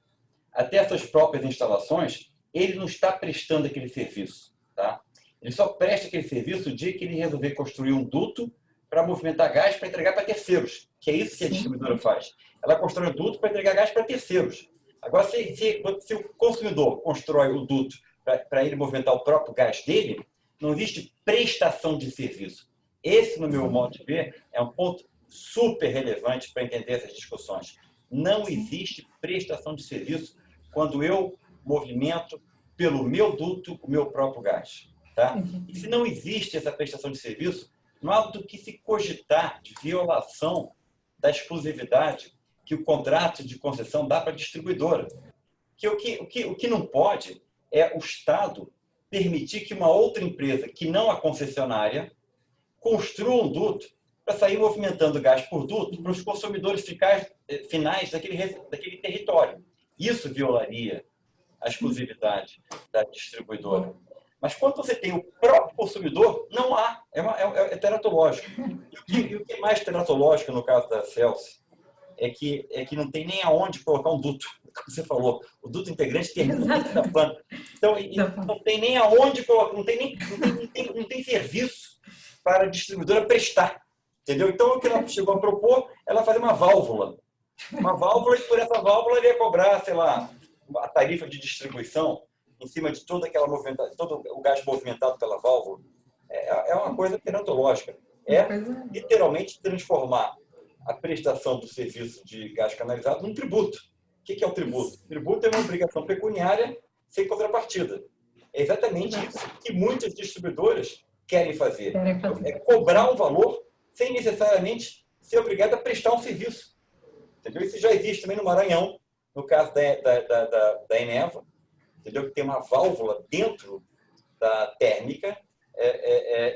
até essas próprias instalações, ele não está prestando aquele serviço, tá? Ele só presta aquele serviço o dia que ele resolver construir um duto para movimentar gás para entregar para terceiros, que é isso que a distribuidora faz. Ela constrói um duto para entregar gás para terceiros. Agora, se o consumidor constrói o duto para ele movimentar o próprio gás dele, não existe prestação de serviço. Esse, no meu modo de ver, é um ponto super relevante para entender essas discussões. Não existe prestação de serviço quando eu movimento pelo meu duto o meu próprio gás. Tá? E se não existe essa prestação de serviço, não há do que se cogitar de violação da exclusividade que o contrato de concessão dá para a distribuidora. O que não pode é o Estado permitir que uma outra empresa, que não a concessionária, construa um duto para sair movimentando gás por duto para os consumidores finais daquele território. Isso violaria a exclusividade da distribuidora. Mas quando você tem o próprio consumidor, não há. É teratológico. E o que é mais teratológico no caso da CELSE é que não tem nem aonde colocar um duto, como você falou. O duto integrante termina na planta. Então, não tem nem aonde colocar, não tem serviço para a distribuidora prestar. Entendeu? Então, o que ela chegou a propor, ela fazer uma válvula. Uma válvula, e por essa válvula ele ia cobrar, sei lá, a tarifa de distribuição em cima de toda aquela movimentação, todo o gás movimentado pela válvula. É uma coisa teratológica. É literalmente transformar a prestação do serviço de gás canalizado num tributo. O que é o tributo? O tributo é uma obrigação pecuniária sem contrapartida. É exatamente isso que muitas distribuidoras querem fazer. É cobrar um valor sem necessariamente ser obrigado a prestar um serviço. Entendeu? Isso já existe também no Maranhão, no caso da Eneva, entendeu? Que tem uma válvula dentro da térmica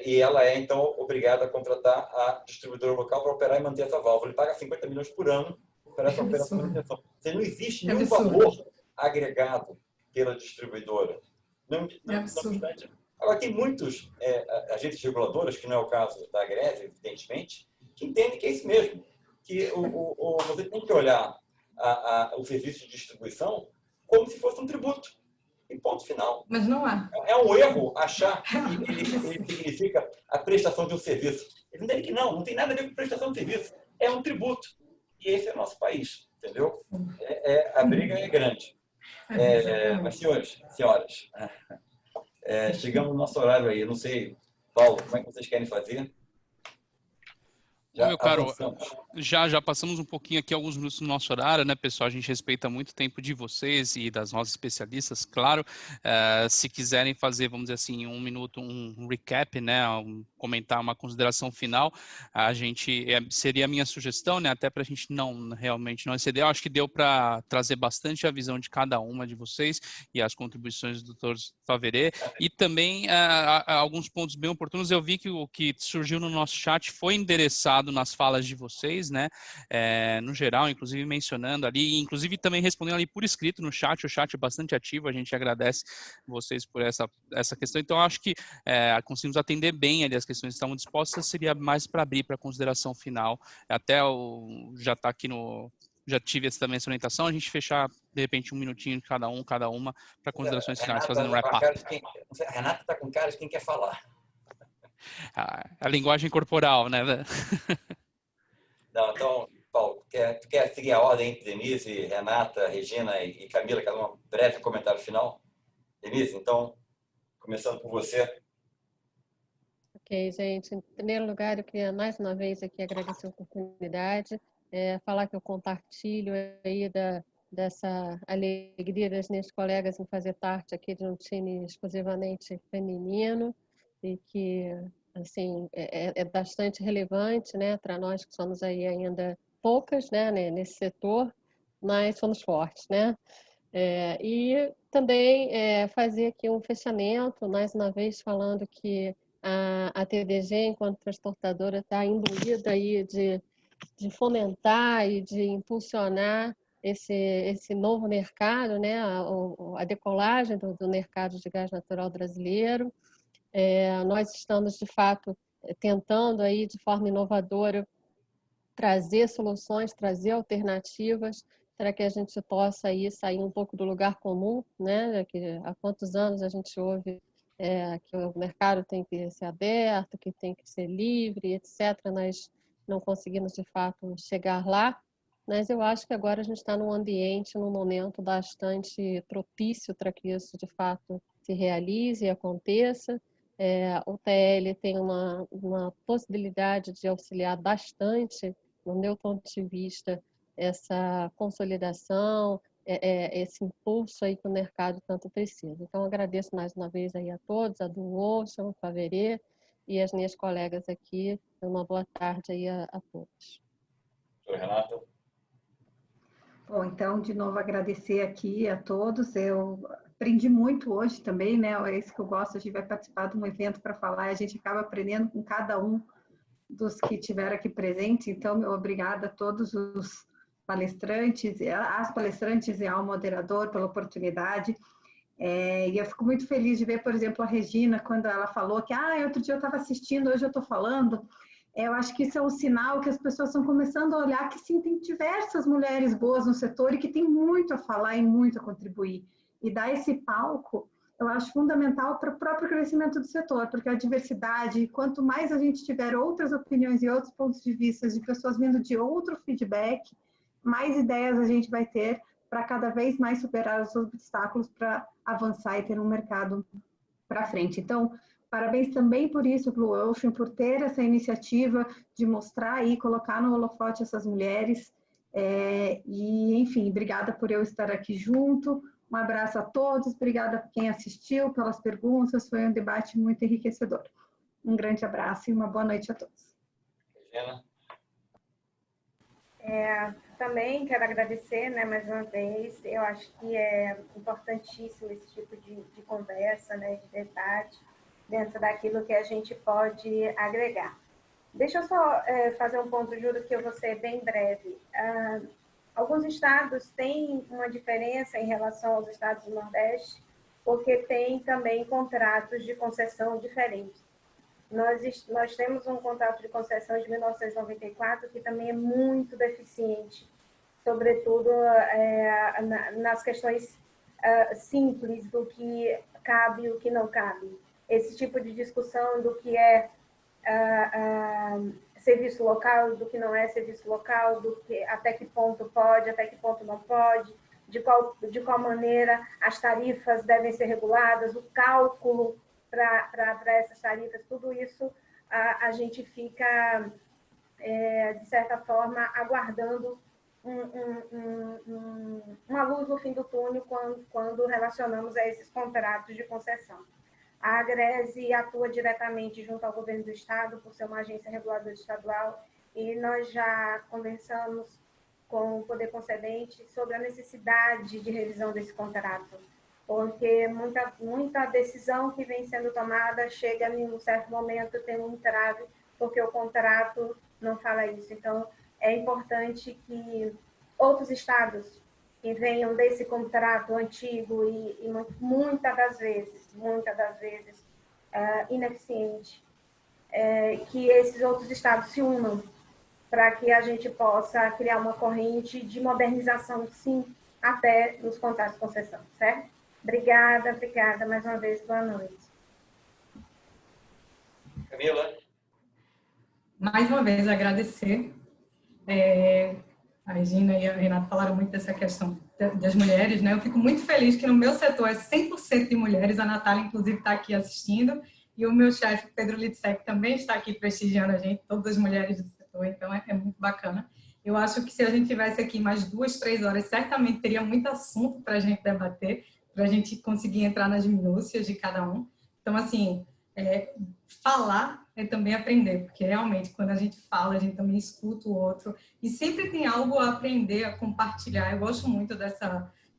e ela é, então, obrigada a contratar a distribuidora local para operar e manter essa válvula. Ele paga 50 milhões por ano para essa operação de manutenção. Não existe nenhum valor agregado pela distribuidora. Não obstante. Agora, tem muitos agentes reguladoras, que não é o caso da Agreste, evidentemente, que entendem que é isso mesmo. Que você tem que olhar o serviço de distribuição como se fosse um tributo. E ponto final. Mas não há. É um erro achar que ele significa a prestação de um serviço. Ele entende que não tem nada a ver com prestação de serviço. É um tributo. E esse é o nosso país, entendeu? A briga é grande. Mas, senhores, senhoras, chegamos no nosso horário aí. Eu não sei, Paulo, como é que vocês querem fazer? Já Meu caro, avançamos. já passamos um pouquinho aqui, alguns minutos do nosso horário, né, pessoal? A gente respeita muito o tempo de vocês e das nossas especialistas, claro. Se quiserem fazer, vamos dizer assim, um minuto, um recap, né, comentar uma consideração final, seria a minha sugestão, né, até para a gente realmente não exceder. Eu acho que deu para trazer bastante a visão de cada uma de vocês e as contribuições do Dr. Faverê. E também alguns pontos bem oportunos. Eu vi que o que surgiu no nosso chat foi endereçado nas falas de vocês, né? No geral, inclusive mencionando ali, inclusive também respondendo ali por escrito no chat. O chat é bastante ativo, a gente agradece vocês por essa questão. Então, acho que conseguimos atender bem ali as questões que estavam dispostas. Seria mais para abrir para consideração final. Já está aqui já tive também essa orientação, a gente fechar, de repente, um minutinho de cada uma, para considerações finais, fazendo um wrap-up. Renata está com cara de quem quer falar. A linguagem corporal, né? Não, então, Paulo, tu quer seguir a ordem entre Denise, Renata, Regina e Camila, cada uma breve comentário final? Denise, então, começando por você. Ok, gente. Em primeiro lugar, eu queria mais uma vez aqui agradecer a oportunidade, falar que eu compartilho aí dessa alegria das minhas colegas em fazer parte aqui de um time exclusivamente feminino e que, assim, é bastante relevante, né, para nós que somos aí ainda poucas, né, nesse setor, mas somos fortes, né? E também fazer aqui um fechamento, mais uma vez falando que a TDG, enquanto transportadora, está imbuída aí de fomentar e de impulsionar esse novo mercado, né? A decolagem do mercado de gás natural brasileiro. Nós estamos, de fato, tentando aí, de forma inovadora, trazer soluções, trazer alternativas para que a gente possa aí sair um pouco do lugar comum, né? Que há quantos anos a gente ouve que o mercado tem que ser aberto, que tem que ser livre, etc. Nós não conseguimos, de fato, chegar lá, mas eu acho que agora a gente está num ambiente, num momento bastante propício para que isso, de fato, se realize e aconteça. O TL tem uma possibilidade de auxiliar bastante, no meu ponto de vista, essa consolidação, esse impulso aí que o mercado tanto precisa. Então, agradeço mais uma vez aí a todos, a Blue Ocean, o Faverê e as minhas colegas aqui. Uma boa tarde aí a todos. Renata. Bom, então, de novo, agradecer aqui a todos. Eu aprendi muito hoje também, né? É isso que eu gosto. A gente vai participar de um evento para falar, a gente acaba aprendendo com cada um dos que estiveram aqui presentes. Então, meu obrigada a todos os palestrantes, as palestrantes e ao moderador pela oportunidade. E eu fico muito feliz de ver, por exemplo, a Regina, quando ela falou que outro dia eu estava assistindo, hoje eu estou falando. Eu acho que isso é um sinal que as pessoas estão começando a olhar que sim, tem diversas mulheres boas no setor e que tem muito a falar e muito a contribuir. E dar esse palco, eu acho fundamental para o próprio crescimento do setor, porque a diversidade, quanto mais a gente tiver outras opiniões e outros pontos de vista de pessoas vindo de outro feedback, mais ideias a gente vai ter para cada vez mais superar os obstáculos para avançar e ter um mercado para frente. Então, parabéns também por isso, Blue Ocean, por ter essa iniciativa de mostrar e colocar no holofote essas mulheres. E, enfim, obrigada por eu estar aqui junto. Um abraço a todos, obrigada por quem assistiu, pelas perguntas, foi um debate muito enriquecedor. Um grande abraço e uma boa noite a todos. Regina. Também quero agradecer, né, mais uma vez. Eu acho que é importantíssimo esse tipo de conversa, né, de debate, dentro daquilo que a gente pode agregar. Deixa eu só fazer um ponto, juro que eu vou ser bem breve. Alguns estados têm uma diferença em relação aos estados do Nordeste, porque tem também contratos de concessão diferentes. Nós temos um contrato de concessão de 1994 que também é muito deficiente, sobretudo nas questões simples do que cabe e o que não cabe. Esse tipo de discussão do que é serviço local, do que não é serviço local, até que ponto pode, até que ponto não pode, de qual maneira as tarifas devem ser reguladas, o cálculo para essas tarifas, tudo isso a gente fica de certa forma, aguardando uma luz no fim do túnel quando relacionamos a esses contratos de concessão. A Agreste atua diretamente junto ao governo do estado, por ser uma agência reguladora estadual, e nós já conversamos com o poder concedente sobre a necessidade de revisão desse contrato, porque muita decisão que vem sendo tomada chega em um certo momento, tem um entrave, porque o contrato não fala isso. Então, é importante que outros estados que venham desse contrato antigo e muitas das vezes ineficiente, que esses outros estados se unam para que a gente possa criar uma corrente de modernização, sim, até nos contratos de concessão, certo? Obrigada mais uma vez, boa noite. Camila? Mais uma vez, agradecer. A Regina e a Renata falaram muito dessa questão das mulheres, né? Eu fico muito feliz que no meu setor é 100% de mulheres, a Natália, inclusive, está aqui assistindo, e o meu chefe, Pedro Litzek, também está aqui prestigiando a gente, todas as mulheres do setor, então é muito bacana. Eu acho que se a gente tivesse aqui mais 2, 3 horas, certamente teria muito assunto para a gente debater, para a gente conseguir entrar nas minúcias de cada um. Então, assim, falar é também aprender, porque realmente quando a gente fala, a gente também escuta o outro e sempre tem algo a aprender, a compartilhar. Eu gosto muito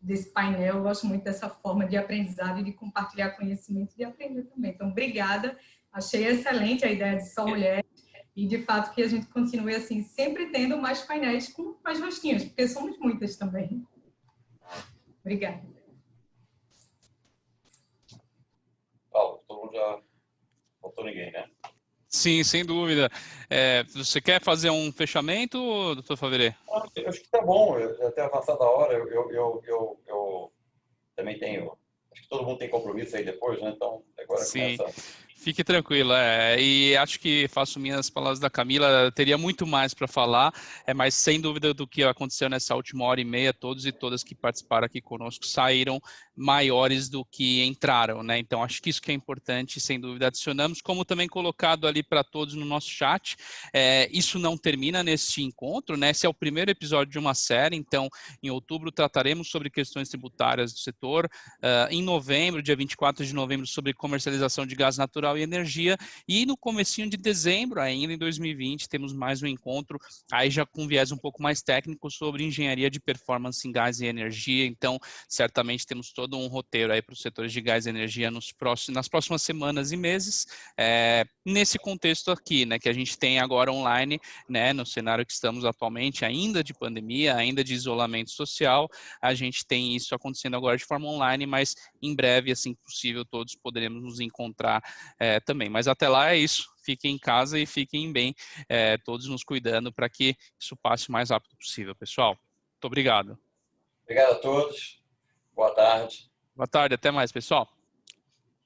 desse painel, eu gosto muito dessa forma de aprendizado e de compartilhar conhecimento e de aprender também. Então, obrigada. Achei excelente a ideia de só mulheres e, de fato, que a gente continue assim, sempre tendo mais painéis com mais rostinhas, porque somos muitas também. Obrigada. Paulo, todo mundo já... Faltou ninguém, né? Sim, sem dúvida. Você quer fazer um fechamento, doutor Faverê? Eu acho que tá bom, já tem avançado a hora, eu também tenho, acho que todo mundo tem compromisso aí depois, né? Então agora Sim. começa... Fique tranquilo, e acho que faço minhas palavras da Camila, teria muito mais para falar, mas sem dúvida do que aconteceu nessa última hora e meia, todos e todas que participaram aqui conosco saíram maiores do que entraram, né? Então acho que isso que é importante, sem dúvida adicionamos, como também colocado ali para todos no nosso chat, isso não termina neste encontro, né? Esse é o primeiro episódio de uma série, então em outubro trataremos sobre questões tributárias do setor, em novembro, dia 24 de novembro, sobre comercialização de gás natural e energia, e no comecinho de dezembro, ainda em 2020, temos mais um encontro, aí já com viés um pouco mais técnico sobre engenharia de performance em gás e energia. Então certamente temos todo um roteiro aí para os setores de gás e energia nas próximas semanas e meses, nesse contexto aqui, né, que a gente tem agora online, né, no cenário que estamos atualmente, ainda de pandemia, ainda de isolamento social, a gente tem isso acontecendo agora de forma online, mas em breve, assim que possível, todos poderemos nos encontrar também. Mas até lá é isso. Fiquem em casa e fiquem bem, todos nos cuidando para que isso passe o mais rápido possível, pessoal. Muito obrigado. Obrigado a todos. Boa tarde. Boa tarde, até mais, pessoal.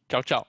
Tchau, tchau.